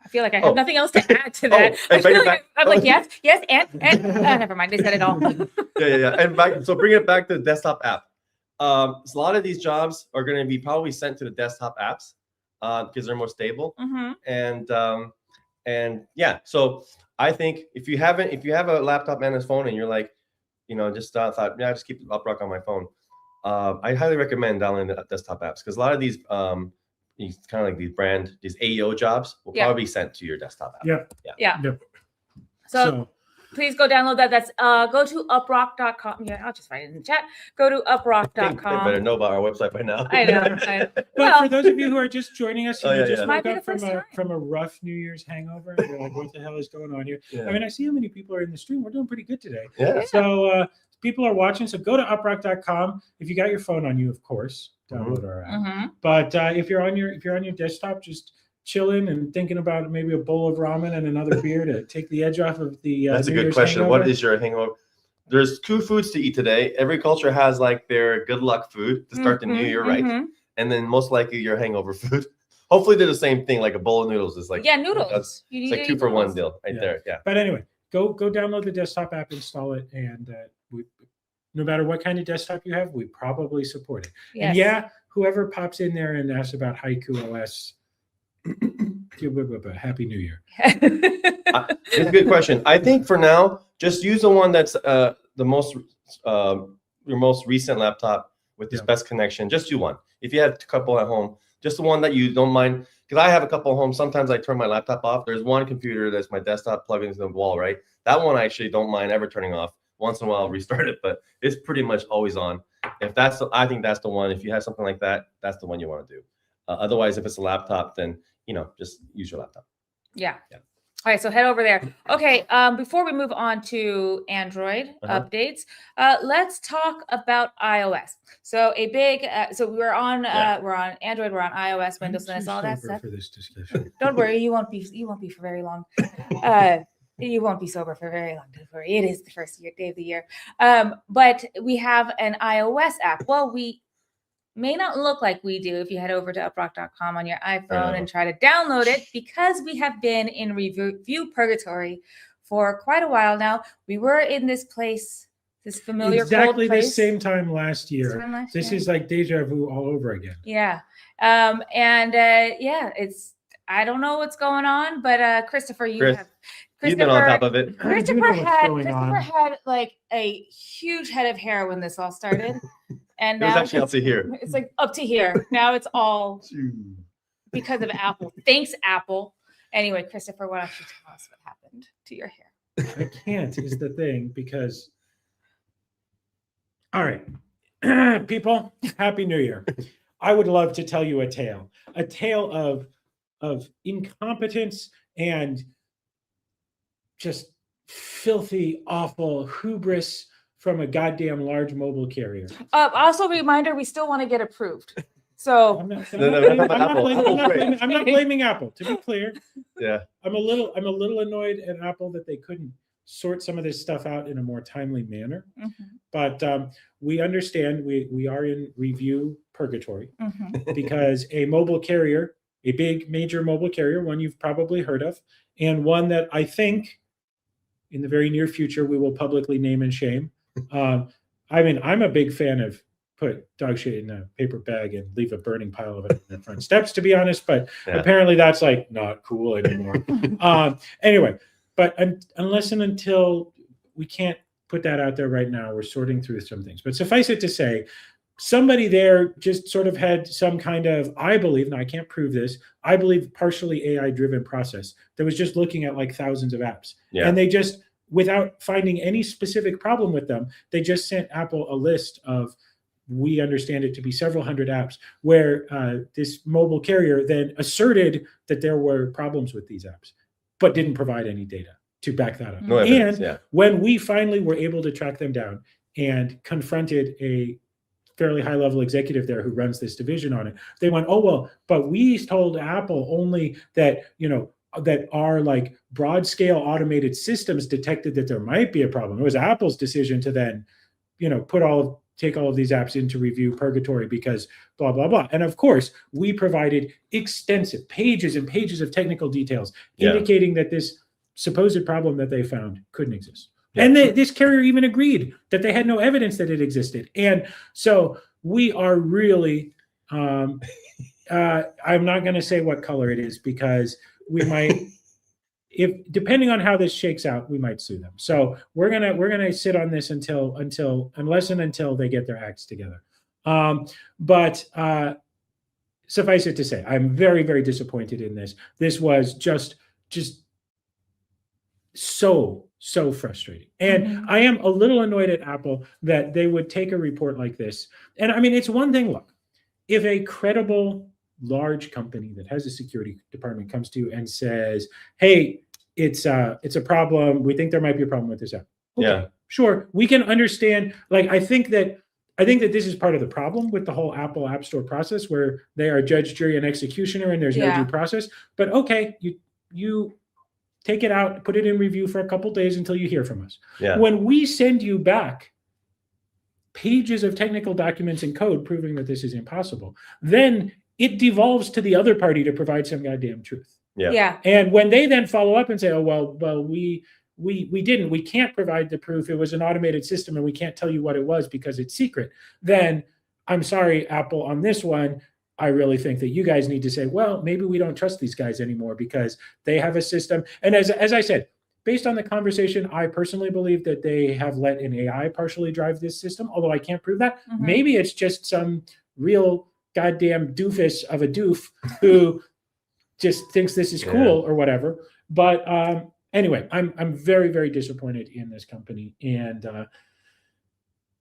feel like I have nothing else to add to that. I'm like yes, and never mind, they said it all. yeah. And so bring it back to the desktop app. So a lot of these jobs are going to be probably sent to the desktop apps because they're more stable. And so I think if you have a laptop and a phone and you're like, just thought, yeah, just keep UpRock on my phone. I highly recommend downloading the desktop apps because a lot of these kind of like these AEO jobs will probably be sent to your desktop app. Yeah. Yep. So please go download that. That's go to uprock.com. Yeah, I'll just write it in the chat. Go to I think they uprock.com. better know about our website by now. I know. But for those of you who are just joining us, Oh, you yeah, just yeah. woke Might be up the first from a rough New Year's hangover, and you're like, what the hell is going on here? Yeah. I mean, I see how many people are in the stream. We're doing pretty good today. Yeah. So people are watching. So go to uprock.com. If you got your phone on you, of course, download our app. But if you're on your desktop, just chilling and thinking about maybe a bowl of ramen and another beer to take the edge off of the That's a New good Year's question. hangover. What is your hangover? There's 2 foods to eat today. Every culture has like their good luck food to start the new year, right? And then most likely your hangover food. Hopefully they're the same thing. Like a bowl of noodles is like noodles. It's like 2 for 1 deal right there. Yeah. But anyway, go download the desktop app, install it, and no matter what kind of desktop you have, we probably support it. Yes. And whoever pops in there and asks about Haiku OS, Happy New Year. It's a good question. I think for now, just use the one that's your most recent laptop with the best connection. Just do one. If you have a couple at home, just the one that you don't mind. Because I have a couple at home. Sometimes I turn my laptop off. There's one computer that's my desktop plugged into the wall, right? That one I actually don't mind ever turning off. Once in a while, I'll restart it, but it's pretty much always on. I think that's the one. If you have something like that, that's the one you want to do. Otherwise, if it's a laptop, then just use your laptop. Yeah. All right, so head over there. Okay, before we move on to Android updates, let's talk about iOS. So we're on Android, we're on iOS, Windows, and all that stuff. For this discussion. Don't worry, you won't be for very long. You won't be sober for very long. Don't worry. It is the first day of the year. But we have an iOS app. Well, we may not look like we do if you head over to uprock.com on your iPhone and try to download it, because we have been in review purgatory for quite a while now. We were in this place, this familiar exactly cold place. the same time last year. This is like deja vu all over again. Yeah. It's, I don't know what's going on, but Christopher, you've been on top of it. Christopher had like a huge head of hair when this all started. And it was now actually up to here. It's like up to here. Now it's all because of Apple. Thanks, Apple. Anyway, Christopher, why don't you tell us what happened to your hair? I can't is the thing, because all right, people, Happy New Year. I would love to tell you a tale of incompetence and just filthy, awful hubris from a goddamn large mobile carrier. Also, reminder: we still want to get approved. So I'm not blaming Apple. To be clear, I'm a little annoyed at Apple that they couldn't sort some of this stuff out in a more timely manner. But we understand we are in review purgatory because a mobile carrier, a big major mobile carrier, one you've probably heard of, and one that I think in the very near future we will publicly name and shame. I mean, I'm a big fan of put dog shit in a paper bag and leave a burning pile of it in the front steps, to be honest, but apparently that's like not cool anymore. Anyway, but unless and until we can't put that out there right now, we're sorting through some things. But suffice it to say, somebody there just sort of had some kind of, I believe, now I can't prove this, I believe partially AI-driven process that was just looking at like thousands of apps. And they just, without finding any specific problem with them, they just sent Apple a list of, we understand it to be several hundred apps, where this mobile carrier then asserted that there were problems with these apps, but didn't provide any data to back that up. No evidence, when we finally were able to track them down and confronted a fairly high-level executive there who runs this division on it, they went, oh, well, but we told Apple only that, that our like broad scale automated systems detected that there might be a problem. It was Apple's decision to then, take all of these apps into review purgatory because blah, blah, blah. And of course, we provided extensive pages and pages of technical details indicating that this supposed problem that they found couldn't exist. And this carrier even agreed that they had no evidence that it existed. And so we are really, I'm not going to say what color it is because we might if depending on how this shakes out, we might sue them. So we're gonna sit on this until they get their acts together. But suffice it to say, I'm very, very disappointed in this. This was just so frustrating. And I am a little annoyed at Apple that they would take a report like this. And I mean, it's one thing, look, if a credible large company that has a security department comes to you and says, hey, it's a problem. We think there might be a problem with this app. Okay, Yeah. Sure. We can understand. Like, I think that this is part of the problem with the whole Apple App Store process, where they are judge, jury, and executioner, and there's no due process. But okay, you take it out, put it in review for a couple days until you hear from us. Yeah. When we send you back pages of technical documents and code proving that this is impossible, then it devolves to the other party to provide some goddamn truth. Yeah. And when they then follow up and say, oh, well, we can't provide the proof. It was an automated system and we can't tell you what it was because it's secret. Then I'm sorry, Apple, on this one, I really think that you guys need to say, well, maybe we don't trust these guys anymore because they have a system. And as I said, based on the conversation, I personally believe that they have let an AI partially drive this system, although I can't prove that. Maybe it's just some real goddamn doofus of a doof who just thinks this is cool or whatever. But anyway, I'm very, very disappointed in this company, and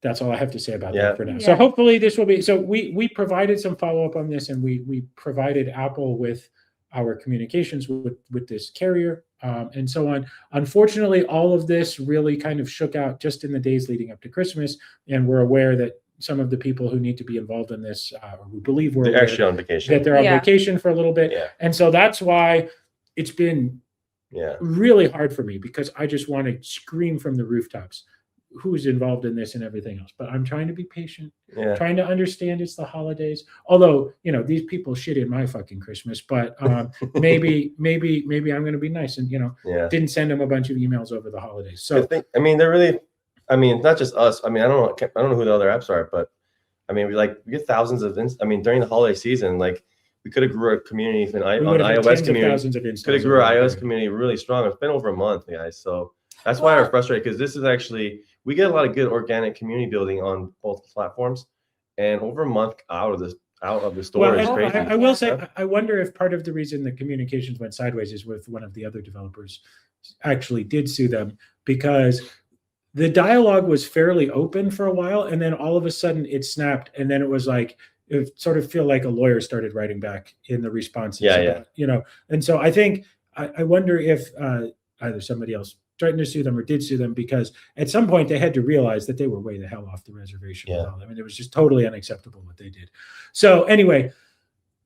that's all I have to say about that for now. So hopefully this will be. So we provided some follow up on this, and we provided Apple with our communications with this carrier and so on. Unfortunately, all of this really kind of shook out just in the days leading up to Christmas, and we're aware that some of the people who need to be involved in this, or who believe they're actually on vacation, that they're on vacation for a little bit. And so that's why it's been really hard for me, because I just want to scream from the rooftops who's involved in this and everything else. But I'm trying to be patient, trying to understand it's the holidays. Although, these people shit in my fucking Christmas, but maybe I'm going to be nice and, didn't send them a bunch of emails over the holidays. So they're really, not just us. I don't know who the other apps are, but we get thousands of during the holiday season, like we could have grew our community on iOS community. Could have grew our iOS community really strong. It's been over a month, guys. So that's why we're frustrated, because this is actually, we get a lot of good organic community building on both platforms, and over a month out of the store is crazy. I will say, I wonder if part of the reason the communications went sideways is with one of the other developers actually did sue them, because the dialogue was fairly open for a while, and then all of a sudden it snapped, and then it was like, it sort of feel like a lawyer started writing back in the responses. And so I think, I wonder if either somebody else threatened to sue them or did sue them, because at some point they had to realize that they were way the hell off the reservation. It was just totally unacceptable what they did. So anyway,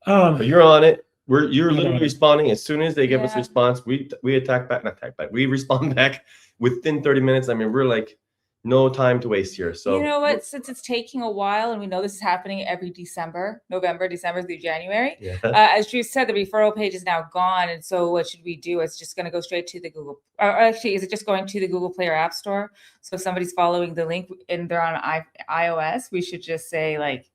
but you're on it. You're literally responding as soon as they give us a response. We we respond back within 30 minutes. We're like, no time to waste here. So you know what? Since it's taking a while, and we know this is happening every November, December through January. As Drew said, the referral page is now gone, and so what should we do? It's just going to go straight to the Google. Or actually, is it just going to the Google Play or App Store? So if somebody's following the link and they're on iOS, we should just say, like,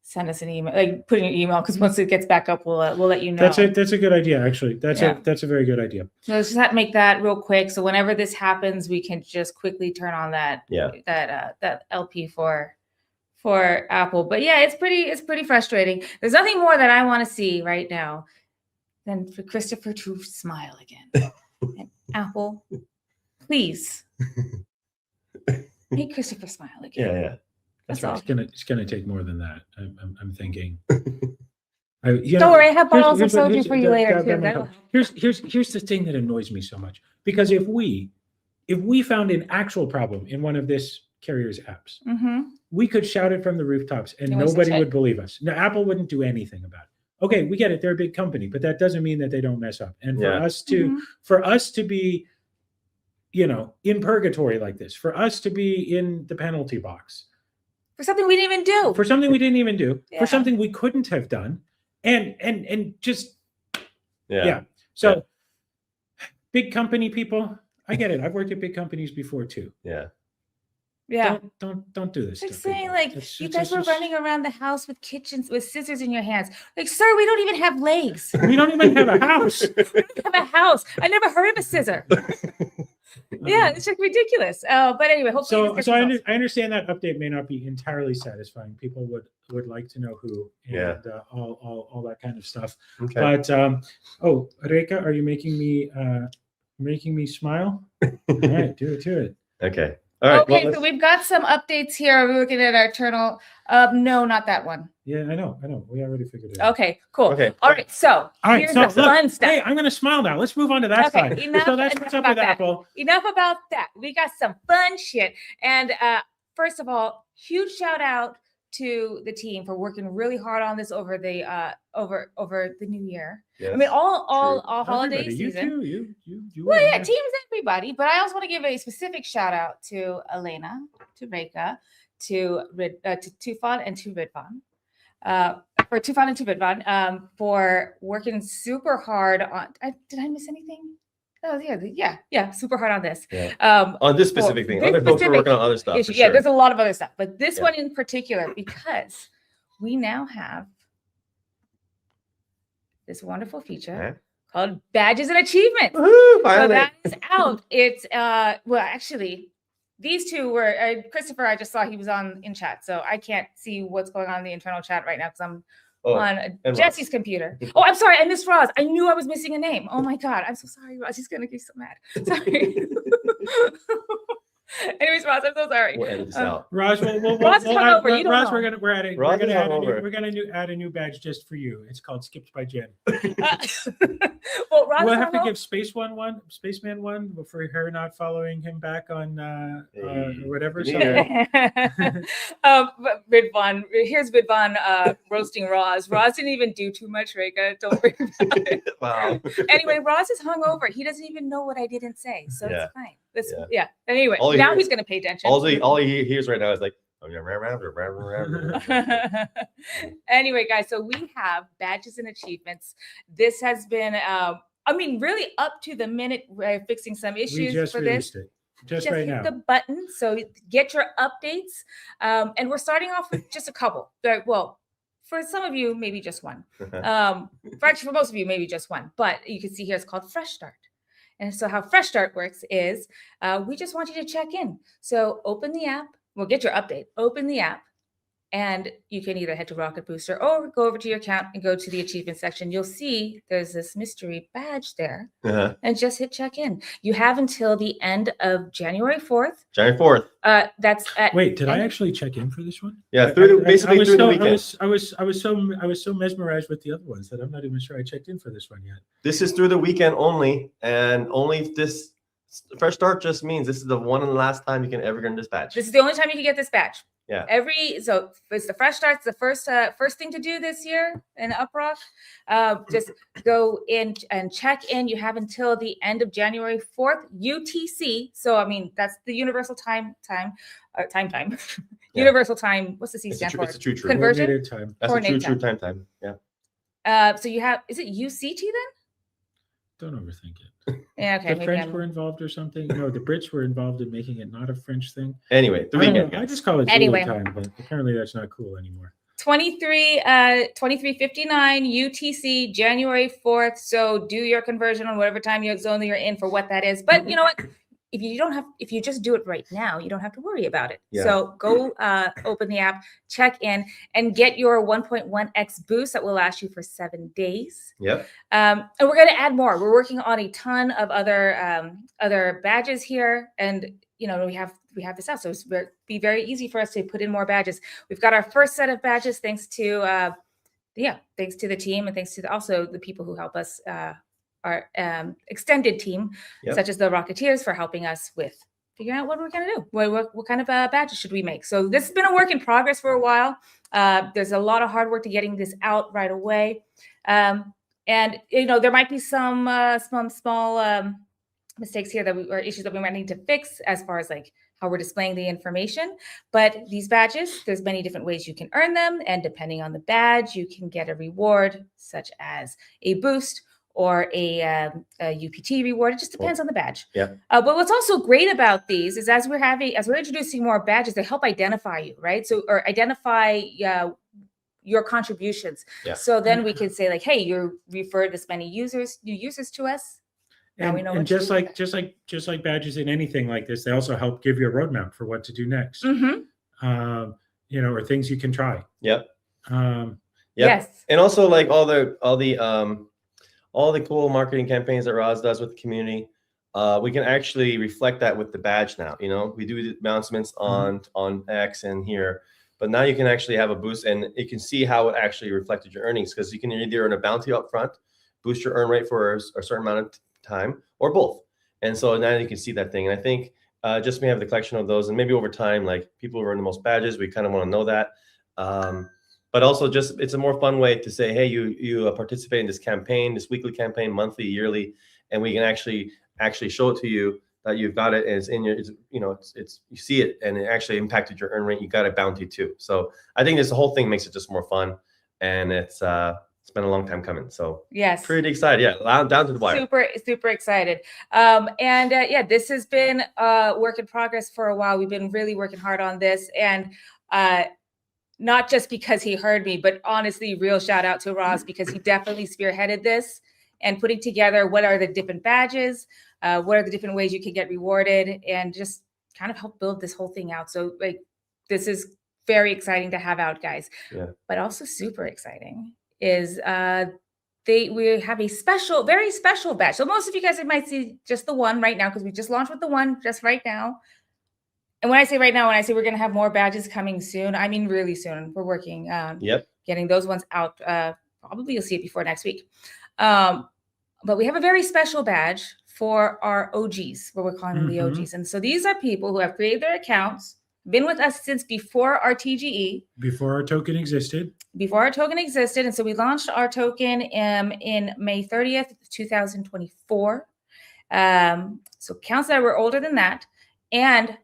send us an email, like put in your email, because once it gets back up, we'll let you know. That's a good idea, actually. That's a very good idea. So let's just make that real quick. So whenever this happens, we can just quickly turn on that LP for Apple. But it's pretty frustrating. There's nothing more that I want to see right now than for Christopher to smile again. And Apple, please make Christopher smile again. That's right. It's gonna take more than that. I'm thinking. Don't worry, I have bottles of soju for you later too. Here's the thing that annoys me so much, because if we found an actual problem in one of this carrier's apps, we could shout it from the rooftops and nobody would believe us. Now, Apple wouldn't do anything about it. Okay, we get it; they're a big company, but that doesn't mean that they don't mess up. And for us to be, in purgatory like this, for us to be in the penalty box. For something we didn't even do. For something we didn't even do. For something we couldn't have done. And just So big company people, I get it. I've worked at big companies before too. Yeah. Don't do this. Like to saying, people. like, It's- you it's guys were just- running around the house with kitchens with scissors in your hands. Like, sir, we don't even have legs. We don't even have a house. We don't have a house. I never heard of a scissor. Yeah, it's like ridiculous. But anyway, hopefully. So I understand that update may not be entirely satisfying. People would like to know who and Yeah. all that kind of stuff. Okay. But Reka, are you making me smile? All right, do it. Okay. All right. Okay, well, so we've got some updates here. We're looking at our internal. No, not that one. Yeah, I know. We already figured it out. Okay, cool. Okay. All right, so All right, here's so the look, fun stuff. hey, I'm going to smile now. Let's move on to that Okay, side. enough- So that's enough what's up about with that. Apple. Enough about that. We got some fun shit. And first of all, huge shout out to the team for working really hard on this over the new year. yes. I mean, all holiday Everybody, season. You. Well, yeah, and I. teams, everybody. But I also want to give a specific shout out to Elena, to Reka, to Tufan, and to Ridvan. For Tufan and to Ridvan, for working super hard on. Did I miss anything? Oh yeah, super hard on this. Yeah. For On this specific thing. this Other folks are specific working on other stuff. issue. For Yeah, sure. there's a lot of other stuff, but this Yeah. one in particular, because we now have this wonderful feature Okay. called Badges and Achievements. Woohoo, So finally. that is out. It's well, actually, these two were Christopher. I just saw he was in chat, so I can't see what's going on in the internal chat right now because I'm Oh, on Ross. Jesse's computer. Oh, I'm sorry, I missed Roz. I knew I was missing a name. Oh my god, I'm so sorry, Roz. He's gonna get so mad. Sorry. Anyways, Roz, I'm so sorry. We'll edit this out. Raj, we'll Roz is hungover, you don't Raj, know. we're Raj gonna is add hungover. add a new badge just for you. It's called Skipped by Jen. Well, Roz We'll is have to hungover. give Spaceman one for her not following him back on Hey, whatever. me So neither. But Vidvan, here's Vidvan roasting Roz. Roz didn't even do too much, Reka. Don't worry about it. Wow. Anyway, Roz is hungover. He doesn't even know what I didn't say, so Yeah. it's fine. Let's, Yeah. yeah. Anyway, All he now hears- he's gonna pay attention. All he hears right now is like, oh, Anyway, guys, so we have badges and achievements. This has been, really up to the minute. We're fixing some we issues just for this. released it. Just Just right hit now. the button, so get your updates. And we're starting off with just a couple. Well, for some of you, maybe just one. For most of you, maybe just one. But you can see here it's called Fresh Start. And so how Fresh Start works is we just want you to check in. So open the app. We'll get your update. Open the app. And you can either head to Rocket Booster or go over to your account and go to the achievement section. You'll see there's this mystery badge there. Uh-huh. And just hit check in. You have until the end of January 4th. January 4th. That's at Wait, did I actually check in for this one? Yeah, basically through the weekend. I was so mesmerized with the other ones that I'm not even sure I checked in for this one yet. This is through the weekend only, and only this Fresh Start just means this is the one and last time you can ever get this badge. This is the only time you can get this badge. Yeah. So it's the Fresh Start's the first thing to do this year in UpRock. Just go in and check in. You have until the end of January 4th UTC. So I mean that's the universal time. Yeah. Universal time. What's the C It's stand for? a true. Conversion? Coordinated time. That's a Coordinated true time. Yeah. So you have, is it UCT then? Don't overthink it. Yeah, okay. The Maybe French I'm, were involved or something. No, the Brits were involved in making it not a French thing. Anyway, the I don't weekend. know. I guys. just call it Anyway. Zulu time, but apparently that's not cool anymore. 2359 UTC, January 4th. So do your conversion on whatever time zone that you're in for what that is. But you know what? If you just do it right now, you don't have to worry about it. Yeah. So go open the app, check in, and get your 1.1x boost that will last you for 7 days. Yep. And we're going to add more. We're working on a ton of other badges here, and we have this out, so it's be very easy for us to put in more badges. We've got our first set of badges thanks to the team, and thanks to also the people who help us. Our extended team, Yep. such as the Rocketeers, for helping us with figuring out what we're going to do. What kind of badges should we make? So this has been a work in progress for a while. There's a lot of hard work to getting this out right away. And there might be some small mistakes here or issues that we might need to fix as far as like how we're displaying the information. But these badges, there's many different ways you can earn them. And depending on the badge, you can get a reward such as a boost or a UPT reward. It just depends on the badge. Yeah. But what's also great about these is as we're introducing more badges, they help identify you, right? So, or identify your contributions. Yeah. So then we can say like, hey, you referred this many new users to us. Now we know And what to just do with like badges in anything like this, they also help give you a roadmap for what to do next. Mm-hmm. You know, or things you can try. Yep. Um, Yes. And also like all the cool marketing campaigns that Roz does with the community, we can actually reflect that with the badge now. You know, we do the announcements on X and here, but now you can actually have a boost, and you can see how it actually reflected your earnings, because you can either earn a bounty up front, boost your earn rate for a certain amount of time, or both. And so now you can see that thing. And I think just we have the collection of those, and maybe over time, like people who earn the most badges, we kind of want to know that. But also just it's a more fun way to say, hey, you participate in this campaign, this weekly campaign, monthly, yearly, and we can actually show it to you that you've got it, and it's in your, it's you see it, and it actually impacted your earn rate. You got a bounty too. So I think this whole thing makes it just more fun, and it's been a long time coming. So Yes. pretty excited. Yeah, down to the wire. Super excited. Yeah, this has been a work in progress for a while. We've been really working hard on this, and not just because he heard me, but honestly, real shout out to Roz, because he definitely spearheaded this and putting together what are the different badges, what are the different ways you can get rewarded, and just kind of help build this whole thing out. So like, this is very exciting to have out, guys. Yeah. But also super exciting is we have a very special badge. So most of you guys might see just the one right now, because we just launched with the one just right now. And when I say right now, when I say we're going to have more badges coming soon, I mean really soon. We're working getting those ones out. Probably you'll see it before next week. But we have a very special badge for our OGs, what we're calling them the OGs. And so these are people who have created their accounts, been with us since before our TGE. Before our token existed. And so we launched our token in May 30th, 2024. So accounts that were older than that and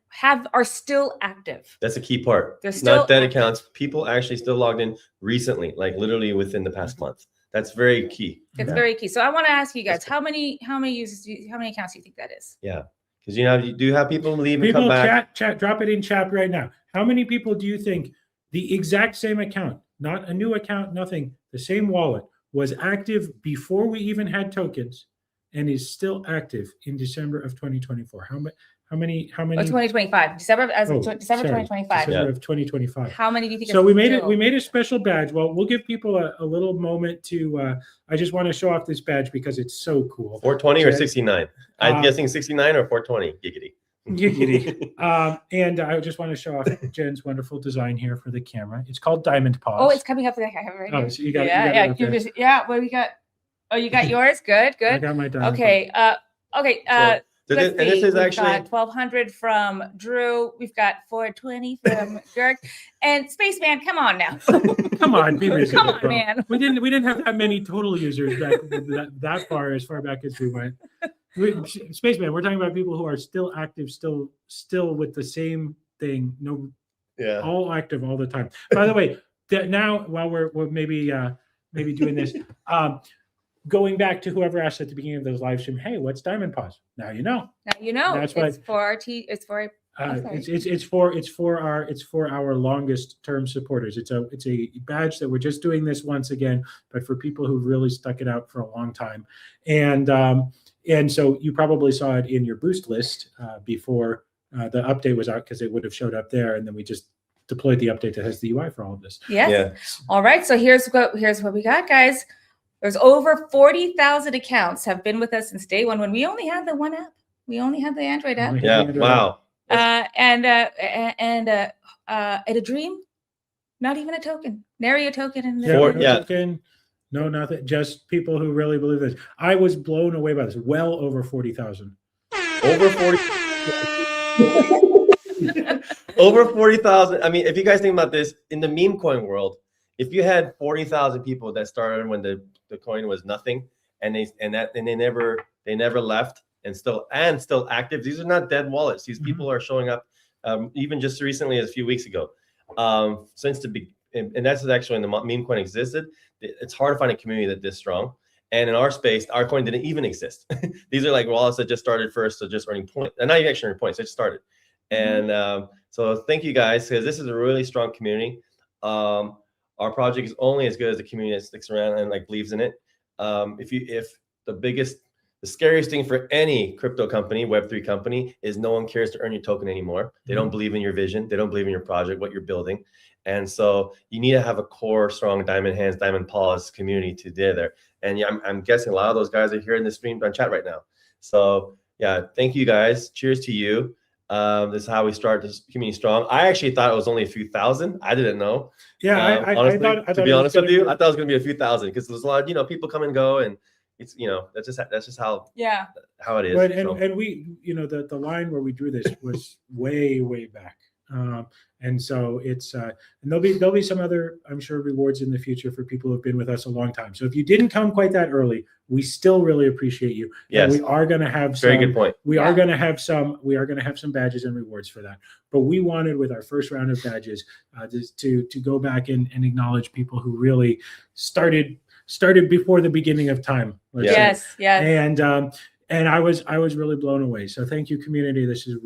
are still active. That's a key part. They're still not dead active. accounts. People actually still logged in recently, like literally within the past month. That's very key. It's very key. So I want to ask you guys, how many users how many accounts do you think that is? Yeah. Because you do have people leave and come back. Chat, drop it in chat right now. How many people do you think the exact same account, not a new account, nothing, the same wallet, was active before we even had tokens and is still active in December of 2024? How many? 2025. December 2025. December of 2025. How many do you think? So we made a special badge. Well, we'll give people a little moment to. I just want to show off this badge because it's so cool. 420 or 69? I'm guessing 69 or 420. Giggity. Giggity. And I just want to show off Jen's wonderful design here for the camera. It's called Diamond Paws. Oh, it's coming up. I have it right here. So you got yeah. What do you got? Oh, you got yours. Good. I got my diamond. Okay. So this is actually 1,200 from Drew. We've got 420 from Girk, and Spaceman. Come on now. Come on, be reasonable. Come on, man. We didn't have that many total users back that far back as we went. Spaceman, we're talking about people who are still active, still with the same thing. All active all the time. By the way, now while we're maybe doing this. Going back to whoever asked at the beginning of those live stream, hey, what's Diamond Paws? Now you know. That's why it's for our It's for our longest term supporters. It's a badge that we're just doing this once again, but for people who really stuck it out for a long time, and so you probably saw it in your boost list before the update was out, because it would have showed up there, and then we just deployed the update that has the UI for all of this. Yes. Yeah. All right. So here's what we got, guys. There's over 40,000 accounts have been with us since day one, when we only had the one app. We only had the Android app. Yeah. Wow. And a dream, not even a token. Nary a token in there. Token. No, nothing. Just people who really believe this. I was blown away by this. Well over 40,000. Over 40. Over 40,000. I mean, if you guys think about this, in the meme coin world, if you had 40,000 people that started when the coin was nothing, and they never left, and still active. These are not dead wallets. These people are showing up, even just recently, as a few weeks ago, since the big. And that's actually when the meme coin existed. It's hard to find a community that this strong, And in our space, our coin didn't even exist. These are like wallets that just started first, so just earning points. And not even actually earning points, they just started. And so thank you guys, because this is a really strong community. Our project is only as good as the community that sticks around and like believes in it. If the scariest thing for any crypto company, Web3 company, is no one cares to earn your token anymore. They don't believe in your vision. They don't believe in your project, what you're building. And so you need to have a core, strong diamond hands, diamond paws community to do there. And yeah, I'm guessing a lot of those guys are here in the stream on chat right now. So yeah, thank you guys. Cheers to you. This is how we start this community strong. I actually thought it was only a few thousand. I didn't know. Yeah, honestly, I thought to be honest with you, I thought it was going to be a few thousand, because there's a lot of, people come and go, and it's, that's just how it is. Right, and we, the line where we drew this was way back. And so it's and there'll be some other, I'm sure, rewards in the future for people who have been with us a long time. So if you didn't come quite that early, we still really appreciate you. Yes, and we are going to have very good point. We are going to have some badges and rewards for that. But we wanted, with our first round of badges, to go back and acknowledge people who really started before the beginning of time. Yes. And I was really blown away. So thank you, community. This is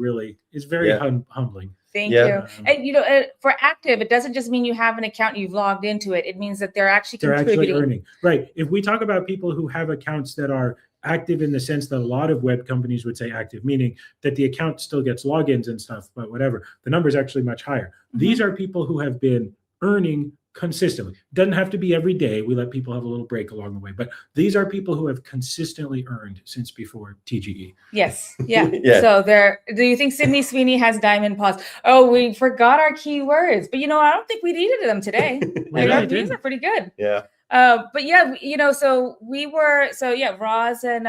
very humbling. Thank you. And for active, it doesn't just mean you have an account and you've logged into it. It means that they're actually contributing. Earning. Right. If we talk about people who have accounts that are active in the sense that a lot of web companies would say active, meaning that the account still gets logins and stuff, but whatever, the number is actually much higher. These are people who have been earning consistently. Doesn't have to be every day. We let people have a little break along the way, but these are people who have consistently earned since before TGE. Yes. Yeah. So do you think Sydney Sweeney has diamond paws? Oh, we forgot our keywords, but I don't think we needed them today. These are pretty good. Yeah. But yeah, so Roz and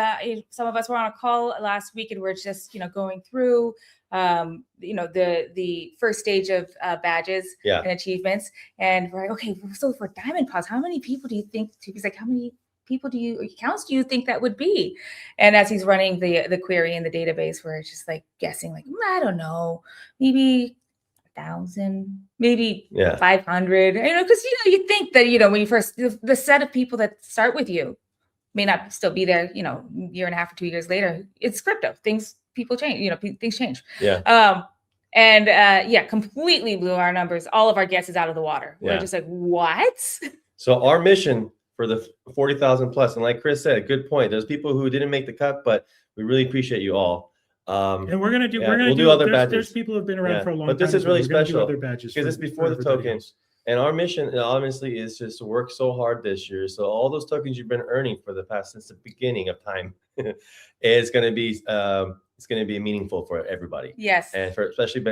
some of us were on a call last week, and we're just, going through, the first stage of badges and achievements. And we're like, okay, so for diamond paws, how many people do you think, he's like, how many people accounts do you think that would be? And as he's running the query in the database, we're just like guessing, like, I don't know, maybe 1,000, maybe 500, because you think that when you first, the set of people that start with you may not still be there, year and a half or 2 years later. It's crypto. People change, things change. Completely blew our numbers, all of our guesses out of the water. We're just like, what? So our mission for the 40,000 plus, and like Chris said, good point. There's people who didn't make the cut, but we really appreciate you all. And we're gonna we'll do other badges. There's people who've been around for a long time. But this is really special other badges because it's before the tokens. And our mission, honestly, is just to work so hard this year. So all those tokens you've been earning for the past, since the beginning of time, is going to be meaningful for everybody. Yes. And especially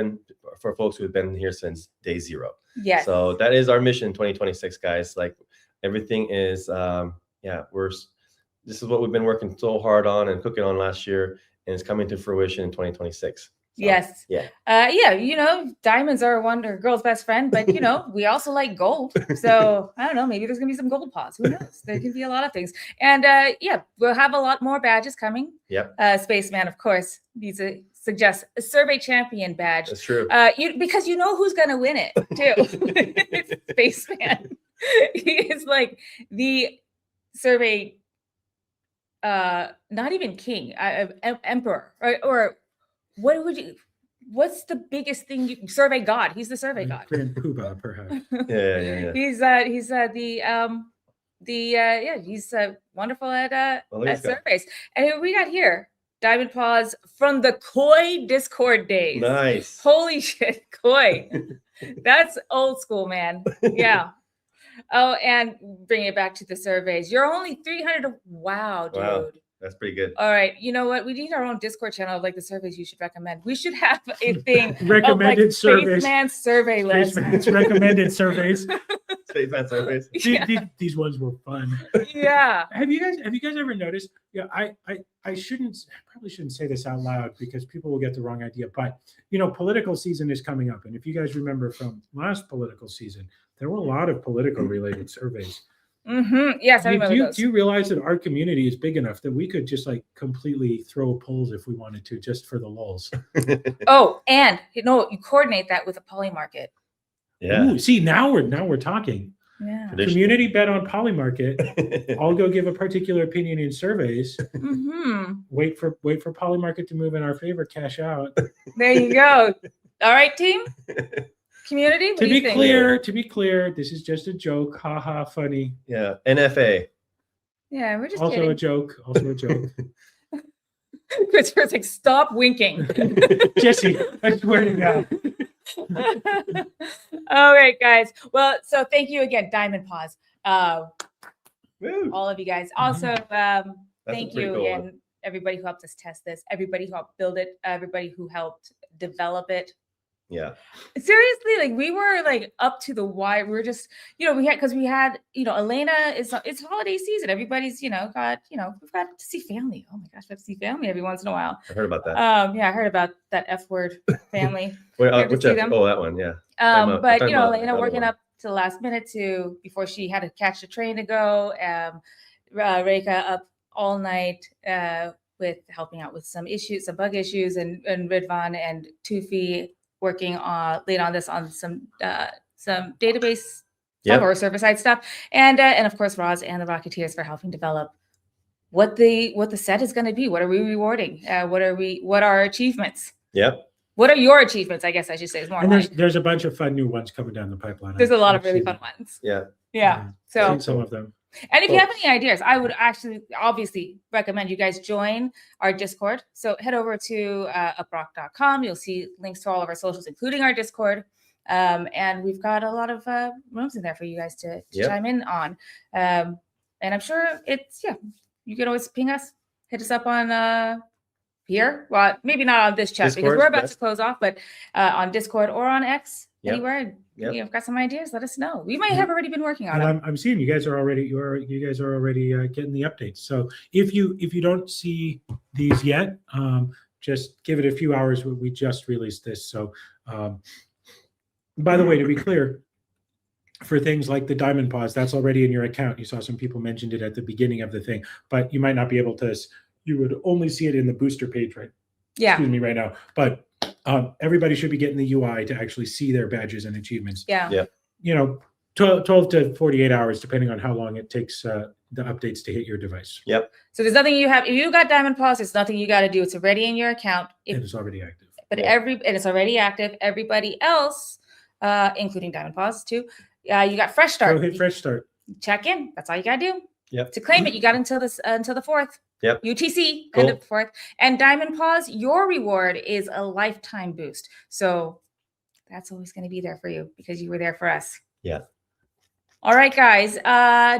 for folks who have been here since day zero. Yes. So that is our mission, 2026, guys. Like everything is, this is what we've been working so hard on and cooking on last year, and it's coming to fruition in 2026. So, yes. Diamonds are a girl's best friend, but we also like gold. So I don't know, maybe there's gonna be some gold paws. Who knows? There can be a lot of things. And we'll have a lot more badges coming. Spaceman, of course, suggests a survey champion badge. That's true. Because who's gonna win it too. Spaceman. He is like the survey not even king, emperor, or what's the biggest thing survey god? He's the survey god. Poobah, perhaps. Yeah. He's wonderful at surveys. And we got here diamond paws from the Koi Discord days. Nice. Holy shit, Koi. That's old school, man. Yeah. Oh, and bring it back to the surveys. You're only 300. Wow, dude. Wow. That's pretty good. All right. You know what? We need our own Discord channel of the surveys you should recommend. We should have a thing recommended surveys. Spaceman survey list. It's recommended surveys. Spaceman surveys. These ones were fun. Yeah. Have you guys ever noticed? Yeah, I probably shouldn't say this out loud because people will get the wrong idea. But political season is coming up, and if you guys remember from last political season, there were a lot of political related surveys. Mm-hmm. Yes, I remember those. Do you realize that our community is big enough that we could just completely throw polls if we wanted to, just for the lulz? Oh, and you coordinate that with a poly market. Yeah. Ooh, see, now we're talking. Yeah. Community bet on Polymarket. I'll go give a particular opinion in surveys. Wait for Polymarket to move in our favor. Cash out. There you go. All right, team. Community. What To do you be think? clear, this is just a joke. Ha ha, funny. Yeah, NFA. Yeah, we're just Also kidding. a joke. Also a joke. Christopher's like, stop winking. Jesse, I swear to God. All right, guys. Well, so thank you again, Diamond Paws. Woo. All of you guys. Also, That's a thank pretty you cool again, one. everybody who helped us test this, everybody who helped build it, everybody who helped develop it. Yeah. Seriously, like we were like up to the wire. We were just, we had, Elena it's holiday season. Everybody's, we've got to see family. Oh my gosh, we have to see family every once in a while. I heard about that. Yeah, I heard about that F word family. Wait, to which see F? them. Oh, that one. Yeah. But talking about Elena the working other up to the last minute before she had to catch the train to go. Reka up all night with helping out with some bug issues, and Ridvan and Tufi working late on this on some database stuff or server side stuff, and of course Roz and the Rocketeers for helping develop what the set is going to be. What are we rewarding? What are our achievements? Yep. What are your achievements? I guess I should say is more. And there's a bunch of fun new ones coming down the pipeline. There's a lot of really fun ones. Yeah. Yeah. So I've seen some of them. And if you have any ideas, I would actually obviously recommend you guys join our Discord. So head over to uprock.com. You'll see links to all of our socials, including our Discord. And we've got a lot of rooms in there for you guys to chime in on. And I'm sure you can always ping us, hit us up on here. Well, maybe not on this chat because we're about to close off, but on Discord or on X, anywhere. You've got some ideas, let us know. We might have already been working on it. I'm seeing you guys are already getting the updates. So if you don't see these yet, just give it a few hours. We just released this. So by the way, to be clear, for things like the Diamond Paws, that's already in your account. You saw some people mentioned it at the beginning of the thing, but you might not be able to. You would only see it in the booster page, right? Yeah. Excuse me, right now. But everybody should be getting the UI to actually see their badges and achievements. Yeah. 12 to 48 hours, depending on how long it takes the updates to hit your device. Yep. So there's nothing you have. If you got Diamond Paws, there's nothing you got to do. It's already in your account. And it's already active. But and it's already active. Everybody else, including Diamond Paws too, you got Fresh Start. Go hit Fresh Start. Check in. That's all you got to do. Yep. To claim it, you got until the 4th. Yep. UTC, Cool. end of the 4th. And Diamond Paws, your reward is a lifetime boost. So that's always going to be there for you because you were there for us. Yeah. All right, guys.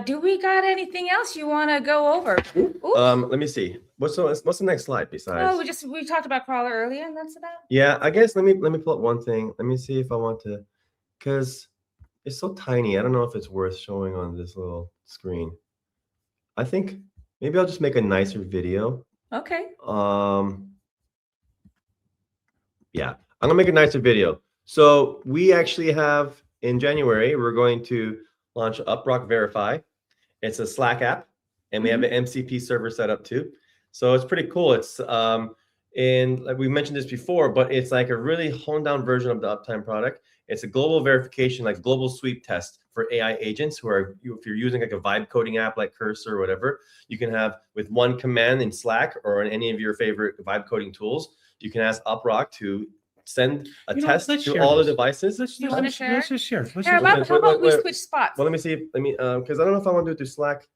Do we got anything else you want to go over? Let me see. What's the next slide besides? Oh, we talked about Crawler earlier, and that's about. Yeah, I guess let me pull up one thing. Let me see if I want to, because it's so tiny. I don't know if it's worth showing on this little screen. I think maybe I'll just make a nicer video. Okay. Yeah, I'm gonna make a nicer video. So we actually have in January, we're going to launch UpRock Verify. It's a Slack app, and we have an MCP server set up too. So it's pretty cool. It's like we mentioned this before, but it's like a really honed down version of the Uptime product. It's a global verification, like global sweep test for AI agents who are, if you're using like a vibe coding app like Cursor or whatever, you can have with one command in Slack or in any of your favorite vibe coding tools, you can ask UpRock to send a test to all the devices. Let's share? Let's just share. How about we switch spots? Well, let me see. Because I don't know if I want to do it through Slack,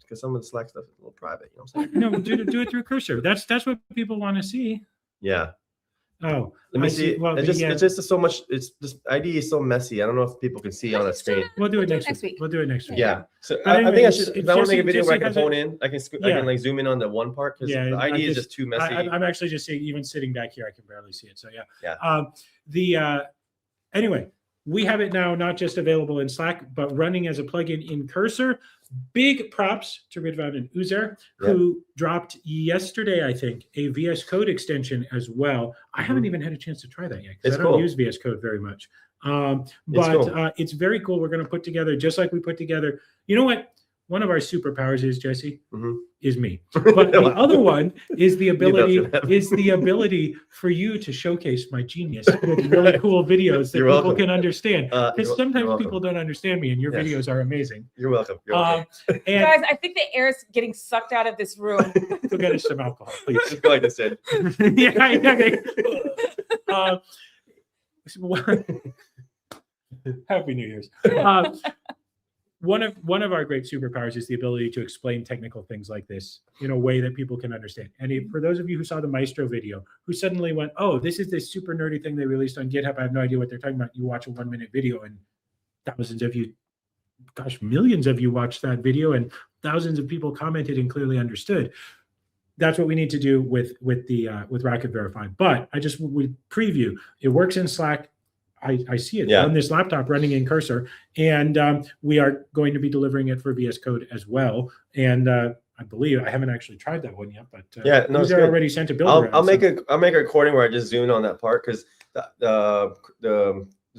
because some of the Slack stuff is a little private. You know what I'm saying? No, do it through Cursor. That's what people want to see. Yeah. Oh, let me see. Well, it's just so much. It's just ID is so messy. I don't know if people can see on the screen. We'll do it next week. We'll do it next week. Yeah. So I think I should. If I want to make a video where I can hone in, I can like zoom in on the one part because the ID is just too messy. I'm actually just saying, even sitting back here, I can barely see it. So yeah. Anyway, we have it now not just available in Slack, but running as a plugin in Cursor. Big props to Ridvan and Uzer, who dropped yesterday, I think, a VS Code extension as well. I haven't even had a chance to try that yet because I don't use VS Code very much. But it's very cool. We're going to put together, just like we put together. You know what? One of our superpowers is, Jesse, is me. But the other one is the that's ability for you to showcase my genius with really cool videos that You're people welcome. can understand. Because You're sometimes welcome. people don't understand me, and your Yes. videos are amazing. You're welcome. You're welcome. And Guys, I think the air is getting sucked out of this room. go get us some alcohol, please. Just go like this, Ed. Yeah, okay. Happy New Year's. One of our great superpowers is the ability to explain technical things like this in a way that people can understand. And for those of you who saw the Maestro video, who suddenly went, "Oh, this is this super nerdy thing they released on GitHub. I have no idea what they're talking about." You watch a 1-minute video, and thousands of you, gosh, millions of you watched that video, and thousands of people commented and clearly understood. That's what we need to do with Rocket Verify. But I just would preview. It works in Slack. I see it on this laptop running in Cursor, and we are going to be delivering it for VS Code as well. And I believe I haven't actually tried that one yet, but these are already sent to Builder. I'll make a recording where I just zoom in on that part, because the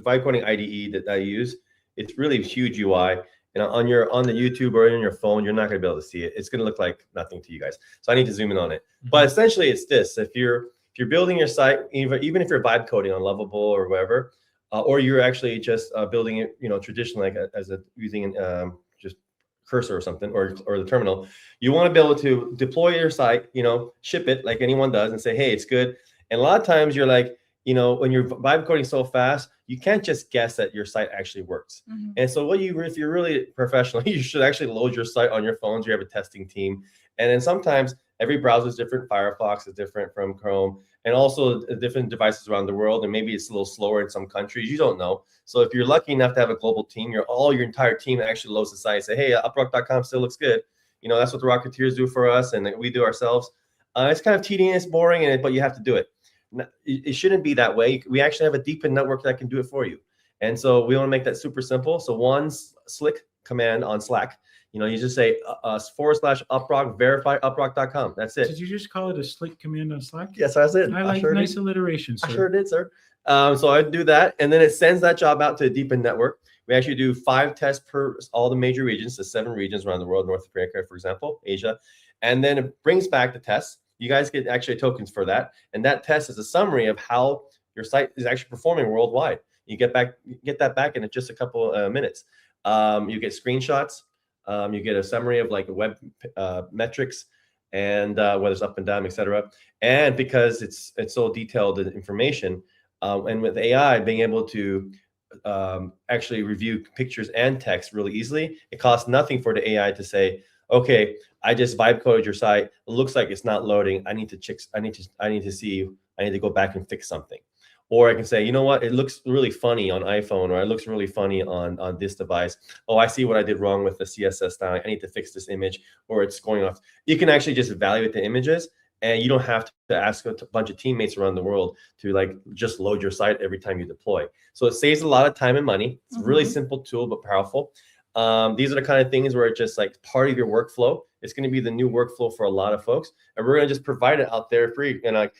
vibe coding IDE that I use, it's really huge UI. And on the YouTube or on your phone, you're not going to be able to see it. It's going to look like nothing to you guys. So I need to zoom in on it. But essentially, it's this: if you're building your site, even if you're vibe coding on Lovable or whatever. Or you're actually just building it, traditionally, like using just Cursor or something, or the terminal. You want to be able to deploy your site, ship it like anyone does, and say, hey, it's good. And a lot of times you're like, when you're vibe coding so fast, you can't just guess that your site actually works. And so if you're really professional, you should actually load your site on your phones. You have a testing team, and then sometimes every browser is different. Firefox is different from Chrome, and also different devices around the world. And maybe it's a little slower in some countries. You don't know. So if you're lucky enough to have a global team, your entire team actually loads the site and say, hey, UpRock.com still looks good. That's what the Rocketeers do for us, and we do ourselves. It's kind of tedious, boring, but you have to do it. It shouldn't be that way. We actually have a deepened network that can do it for you. And so we want to make that super simple. So one slick command on Slack. You just say /UpRock, verify UpRock.com. That's it. Did you just call it a slick command on Slack? Yes, I did. I like nice alliteration, sir. I sure did, sir. So I do that, and then it sends that job out to a deepened network. We actually do 5 tests per all the major regions, the 7 regions around the world, North America, for example, Asia, and then it brings back the tests. You guys get actually tokens for that, and that test is a summary of how your site is actually performing worldwide. You get that back in just a couple minutes. You get screenshots. You get a summary of like web metrics and whether it's up and down, etc. And because it's so detailed information, and with AI being able to actually review pictures and text really easily, it costs nothing for the AI to say, okay, I just vibe coded your site. It looks like it's not loading. I need to go back and fix something. Or I can say, you know what, it looks really funny on iPhone, or it looks really funny on this device. Oh, I see what I did wrong with the CSS style. I need to fix this image, or it's going off. You can actually just evaluate the images, and you don't have to ask a bunch of teammates around the world to like just load your site every time you deploy. So it saves a lot of time and money. It's a really simple tool, but powerful. These are the kind of things where it's just like part of your workflow. It's going to be the new workflow for a lot of folks, and we're going to just provide it out there free. And like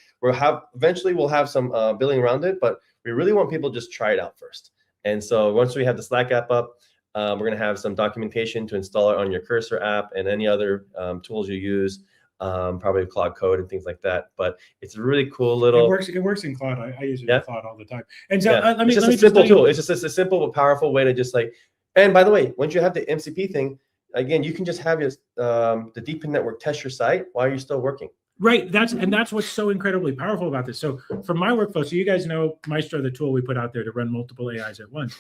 eventually we'll have some billing around it, but we really want people to just try it out first. And so once we have the Slack app up, we're going to have some documentation to install it on your Cursor app and any other tools you use, probably Cloud Code and things like that. But it's a really cool little. It works in Cloud. I use it in Cloud all the time. And so it's just a simple tool. It's just a simple but powerful way to just like. And by the way, once you have the MCP thing, again, you can just have your the deepened network test your site while you're still working. Right. That's what's so incredibly powerful about this. So from my workflow, so you guys know Maestro, the tool we put out there to run multiple AIs at once.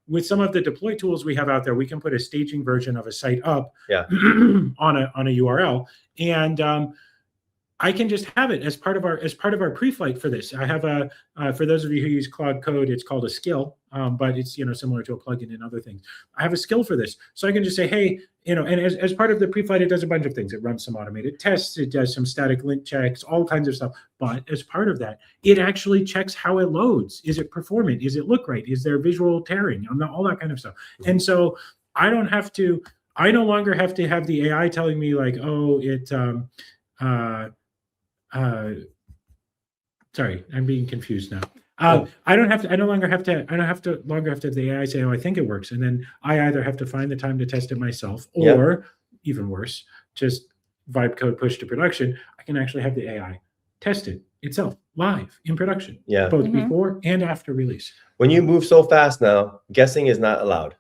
With some of the deploy tools we have out there, we can put a staging version of a site up on a URL, and I can just have it as part of our pre-flight for this. I have for those of you who use Cloud Code, it's called a skill, but it's similar to a plugin and other things. I have a skill for this, so I can just say, hey, and as part of the pre-flight, it does a bunch of things. It runs some automated tests, it does some static link checks, all kinds of stuff. But as part of that, it actually checks how it loads. Is it performant? Is it look right? Is there visual tearing? All that kind of stuff. And so I no longer have to have the AI telling me like, oh, it. Sorry, I'm being confused now. I no longer have to have the AI say, oh, I think it works. And then I either have to find the time to test it myself, or even worse, just vibe code pushed to production, I can actually have the AI test it itself live in production, Yeah. both Mhm. before and after release. When you move so fast now, guessing is not allowed.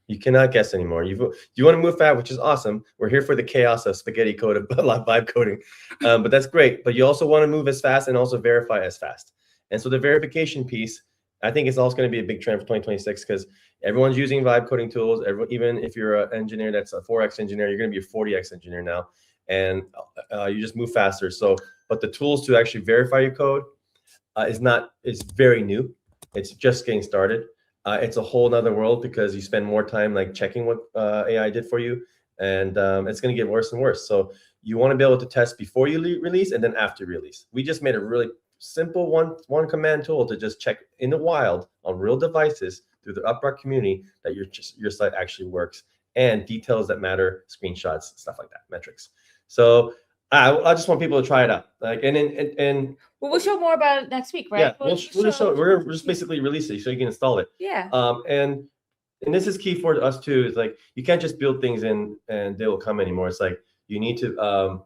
You cannot guess anymore. You want to move fast, which is awesome. We're here for the chaos of spaghetti code of vibe coding, but that's great. But you also want to move as fast and also verify as fast. And so the verification piece, I think it's also going to be a big trend for 2026 because everyone's using vibe coding tools. Even if you're an engineer that's a 4x engineer, you're going to be a 40x engineer now, and you just move faster. So, but the tools to actually verify your code is very new. It's just getting started. It's a whole nother world because you spend more time like checking what AI did for you, and it's going to get worse and worse. So you want to be able to test before you release and then after release. We just made a really simple one command tool to just check in the wild on real devices through the UpRock community that your site actually works, and details that matter, screenshots, stuff like that, metrics. So I just want people to try it out. Like and Well, we'll show more about it next week, right? yeah, we'll just show. We're just basically release it so you can install it. Yeah. And this is key for us too. Is like you can't just build things in and they will come anymore. It's like you need to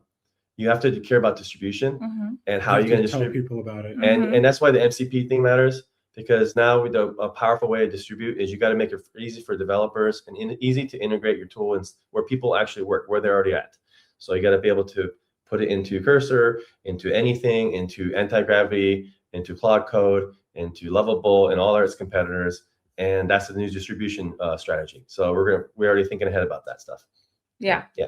you have to care about distribution and how you're going to tell distribute people about it. And that's why the MCP thing matters, because now with a powerful way to distribute is you got to make it easy for developers and easy to integrate your tool and where people actually work, where they're already at. So you got to be able to put it into Cursor, into anything, into anti-gravity, into Cloud Code, into Lovable, and all its competitors. And that's the new distribution strategy. So we're already thinking ahead about that stuff. Yeah. Yeah.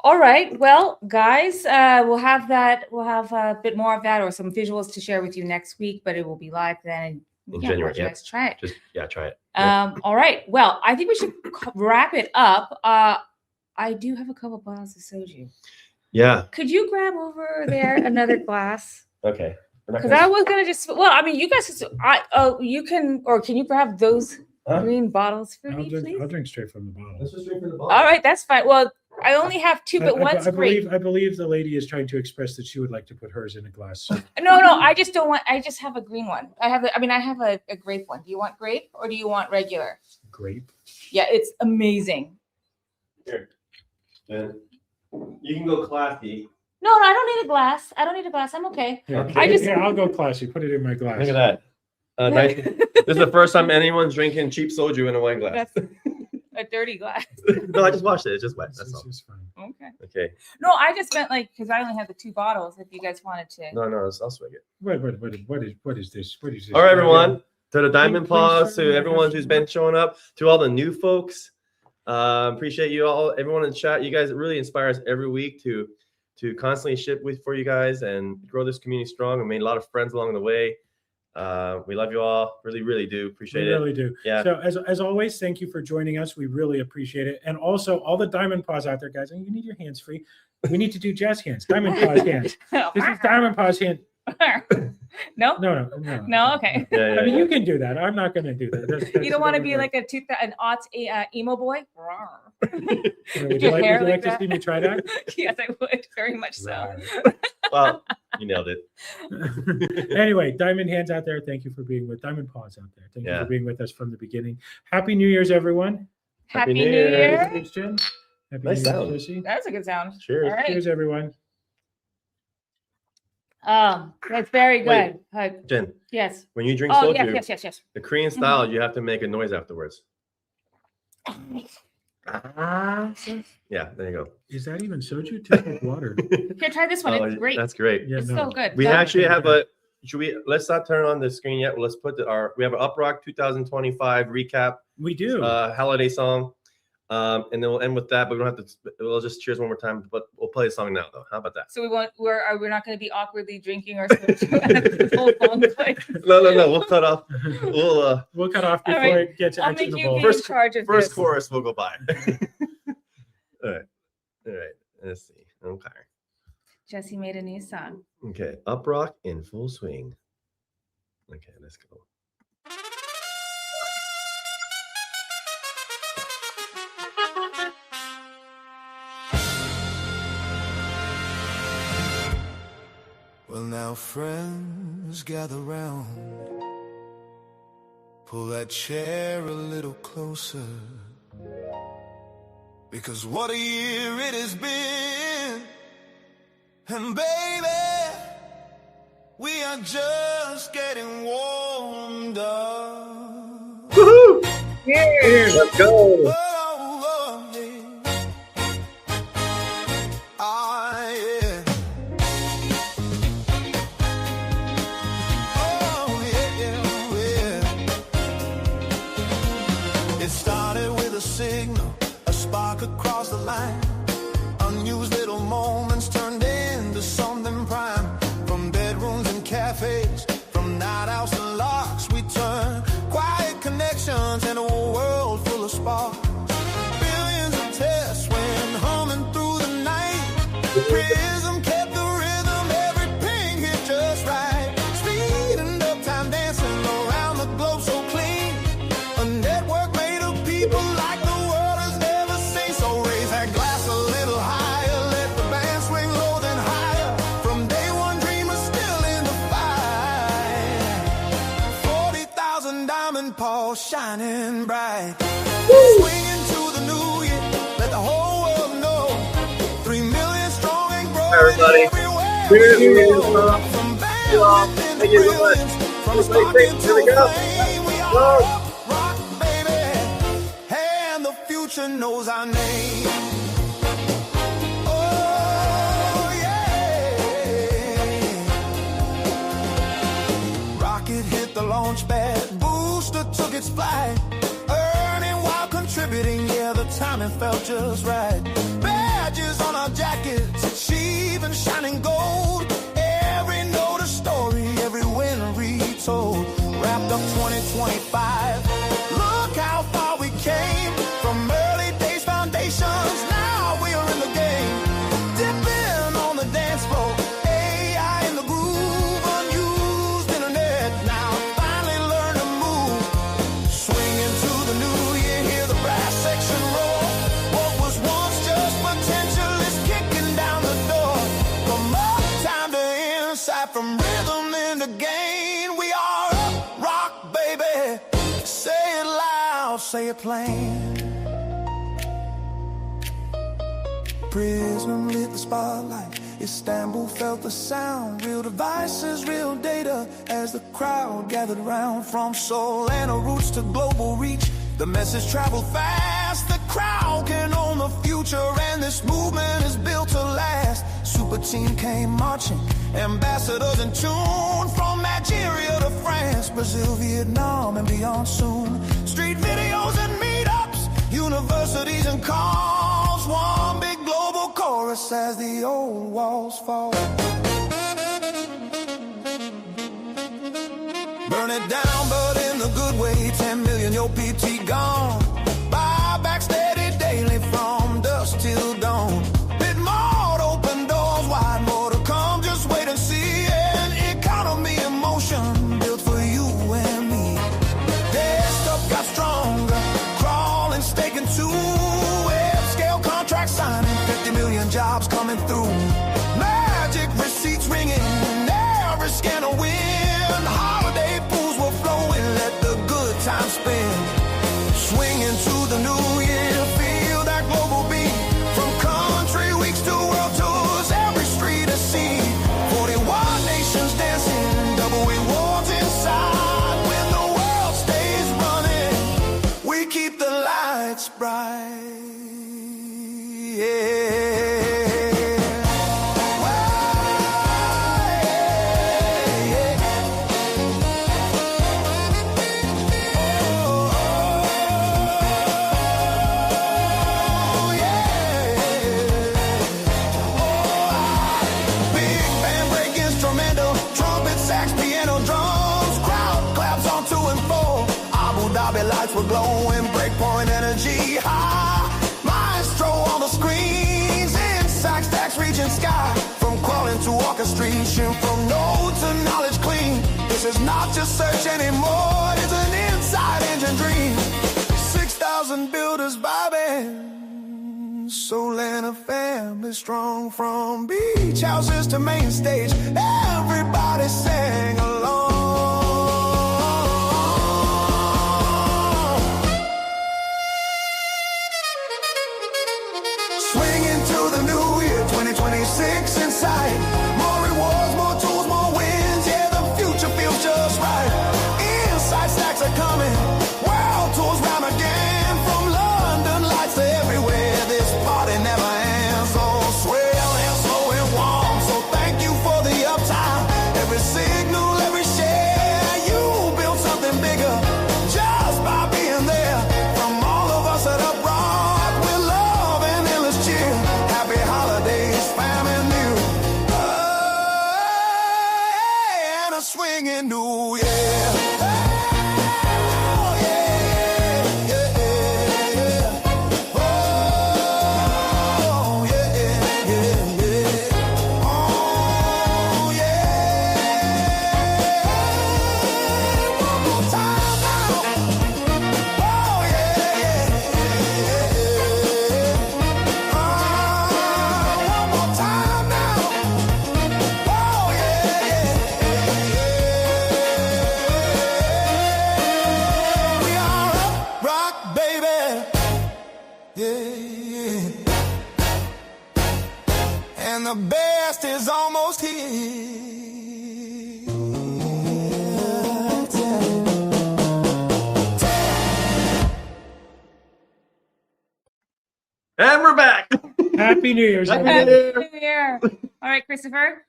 All right. Well, guys, we'll have a bit more of that or some visuals to share with you next week, but it will be live then In January. Yeah. Let's try it. Try it. All right. Well, I think we should wrap it up. I do have a couple bottles of soju. Yeah. Could you grab over there another glass? Okay. Because I was gonna you guys, you can, or can you grab those green bottles for me, please? I'll drink straight from the bottle. Let's just drink from the bottle. All right, that's fine. Well, I only have two, but one's great. I believe the lady is trying to express that she would like to put hers in a glass. No, I just don't want. I just have a green one. I have a grape one. Do you want grape or do you want regular? Grape. Yeah, it's amazing. Here. Then you can go classy. No, I don't need a glass. I'm okay. Yeah, I'll go classy. Put it in my glass. Look at that. Nice. This is the first time anyone's drinking cheap soju in a wine glass. That's a dirty glass. No, I just washed it. It's just wet. That's all. It's fine. Okay. No, I just meant because I only have the two bottles. If you guys wanted to. No, I'll swig it. What is this? All right, everyone. To the Diamond Paws, to everyone who's been showing up, to all the new folks. Appreciate you all, everyone in the chat. You guys really inspire us every week to constantly ship for you guys and grow this community strong. We made a lot of friends along the way. We love you all. Really, really do appreciate it. We really do. Yeah. So as always, thank you for joining us. We really appreciate it. And also all the Diamond Paws out there, guys, and you need your hands free. We need to do jazz hands, Diamond Paws hands. This is Diamond Paws hand. No. No. Okay. Yeah. I mean, you can do that. I'm not going to do that. You don't want to be like an aughts emo boy. Would you like to see me try that? Yes, I would. Very much so. Well, you nailed it. Anyway, Diamond Hands out there, thank you for being with Diamond Paws out there. Thank you for being with us from the beginning. Happy New Year's, everyone. Happy New Year. Thanks, Jen. Happy Nice New Year, sound. Josie. That's a good sound. Cheers. All right. Cheers, everyone. That's very good. Jen, Yes. when you drink Oh, soju, yes. the Korean style, you have to make a noise afterwards. Yeah, there you go. Is that even soju? It tastes like water. Here, try this one. It's great. That's great. Yeah, It's no. so good. We actually have let's not turn on the screen yet. Let's put we have an UpRock 2025 recap. We do. Holiday song. And then we'll end with that, but we don't have to, we'll just cheers one more time, but we'll play the song now though. How about that? So we're not going to be awkwardly drinking our soju as the whole song plays. No, we'll cut off. We'll cut off before right. it gets I'll into make the you bowl. be in charge of First this. chorus will go by. All right. Let's see. Okay. Jesse made a new song. Okay. UpRock in full swing. Okay, let's go. Well, now friends gather round, pull that chair a little closer, because what a year it has been, And baby, we are just getting warmed up. Woohoo! Yeah. Let's go. Oh, yeah. Ah, yeah. Oh, yeah, yeah. It started with a signal, a spark across the line. Unused little moments turned into something prime. From bedrooms and cafes, from night outs and locks, we turn quiet connections in a world full of sparks. Billions of tests went humming through the night. Prism kept the rhythm, every ping hit just right. Speeding up time, dancing around the globe so clean. A network made of people like the world has never seen. So raise that glass a little higher, let the band swing low then higher. From day one, dreamers still in the fight. 40,000 diamond pulse shining bright. Swinging to the new year, let the whole world know. 3 million strong and growing Everybody. everywhere. Cheers. we go. Cheers. From band Cheers. within Thank you so much. brilliance, from Everybody, spark thanks. into Here we go. flame, we Go. are UpRock, baby. And the future knows our name. Oh, yeah. Rocket hit the launch pad, booster took its flight. Earning while contributing, yeah, the timing felt just right. Badges on our jackets, achieving shining gold. Every note a story, every win retold. Wrapped up 2025. Look how far we came. From early days foundations, now we are in the game. Dipping on the dance floor, AI in the groove. Unused internet, now finally learn to move. Swinging to the new year, hear the brass section roar. What was once just potential is kicking down the door. From uptime to insight, from rhythm into gain, we are UpRock, baby. Say it loud, say it plain. Prism lit the spotlight. Istanbul felt the sound. Real devices, real data. As the crowd gathered round, from soul and roots to global reach, the message traveled fast. The crowd can own the future, and this movement is built to last. Super team came marching, ambassadors in tune. From Nigeria to France, Brazil, Vietnam, and beyond soon. Street videos and meetups, universities and calls. One big global chorus as the old walls fall. Burn it down, but in the good way. 10 million, your PT gone. Buy back steady daily from dusk till dawn. Bit more to open doors wide, more to come. Just wait and see. An economy in motion, built for you and me. Their stuff got stronger, crawling, staking too. Web scale contract signing, 50 million jobs coming through. Magic receipts ringing, every scanner win. Holiday pools were flowing, let the good times spin. Swinging to the new year, feel that global beat. From country weeks to world tours, every street a scene. 41 nations dancing, double rewards inside. When the world stays running, we keep the lights bright. Yeah. Lights were glowing, breakpoint energy high. Maestro on the screens, inside stacks reaching sky. From crawling to orchestration, from node to knowledge clean. This is not just search anymore, it's an inside engine dream. 6,000 builders vibing, soul and a family strong. From beach houses to main stage, everybody sang along. Swinging to the new year, 2026 inside. and a swinging new, yeah. Oh, yeah, yeah, yeah. Oh, yeah, yeah, yeah. Oh, yeah. One more time now. Oh, yeah, yeah, yeah. One more time now. Oh, yeah, yeah. We are UpRock, baby. Yeah. And the best is almost here. And we're back. Happy New Year's. Happy everybody. New Year. Happy New Year. All right, Christopher.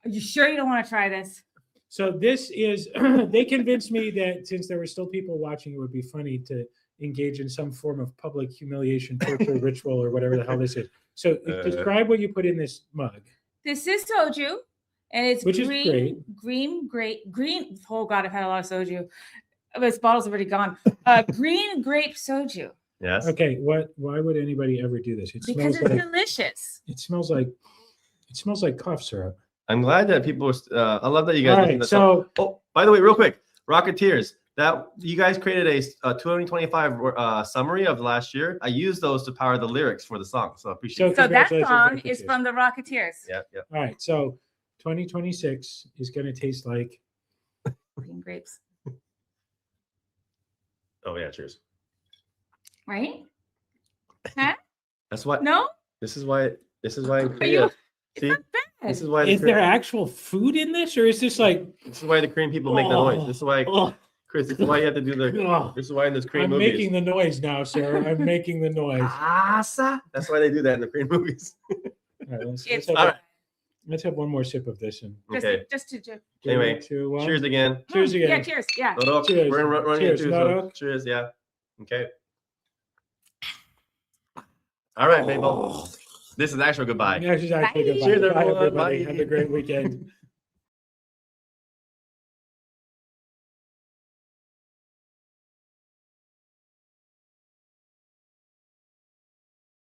Are you sure you don't want to try this? So this is, they convinced me that since there were still people watching, it would be funny to engage in some form of public humiliation, torture, ritual, or whatever the hell this is. So describe what you put in this mug. This is soju, and it's Which is green. Oh God, I've had a lot of soju. This bottle's already gone. Green grape soju Yes. Okay, why would anybody ever do this? It because smells it's like delicious. it smells like cough syrup. I'm glad that people are. I love that you guys. All listen right, to so oh, by the way, real quick, Rocketeers. That you guys created a 2025 summary of last year. I used those to power the lyrics for the song, so I appreciate it. So that Congratulations, song is Rocketeers. from the Rocketeers. Yeah, yeah. all right, so 2026 is going to taste like Green grapes, Oh yeah, cheers. right? Huh? That's why. No? This is why. This is why in Are you- Korea. It's See, not bad. this is why. is there actual food in this, or is this like This is why the Korean people make the noise. This is why, oh, Chris. This is why you have to do the. oh. This is why in those Korean I'm movies. making the noise now, sir. I'm making the noise. Asa. That's why they do that in the Korean movies. All right, let's It's have, all right. let's have one more sip of this and Okay. just to three, Anyway, two, one. Cheers again. Cheers again. Yeah, cheers. Yeah. Norok, Cheers. we're running Cheers, into so Norok. cheers. Yeah. Okay. All right, Mabel. This is actual goodbye. Yeah, she's actually Bye. goodbye. Cheers, Bye, everyone. everybody. Bye. Have a great weekend.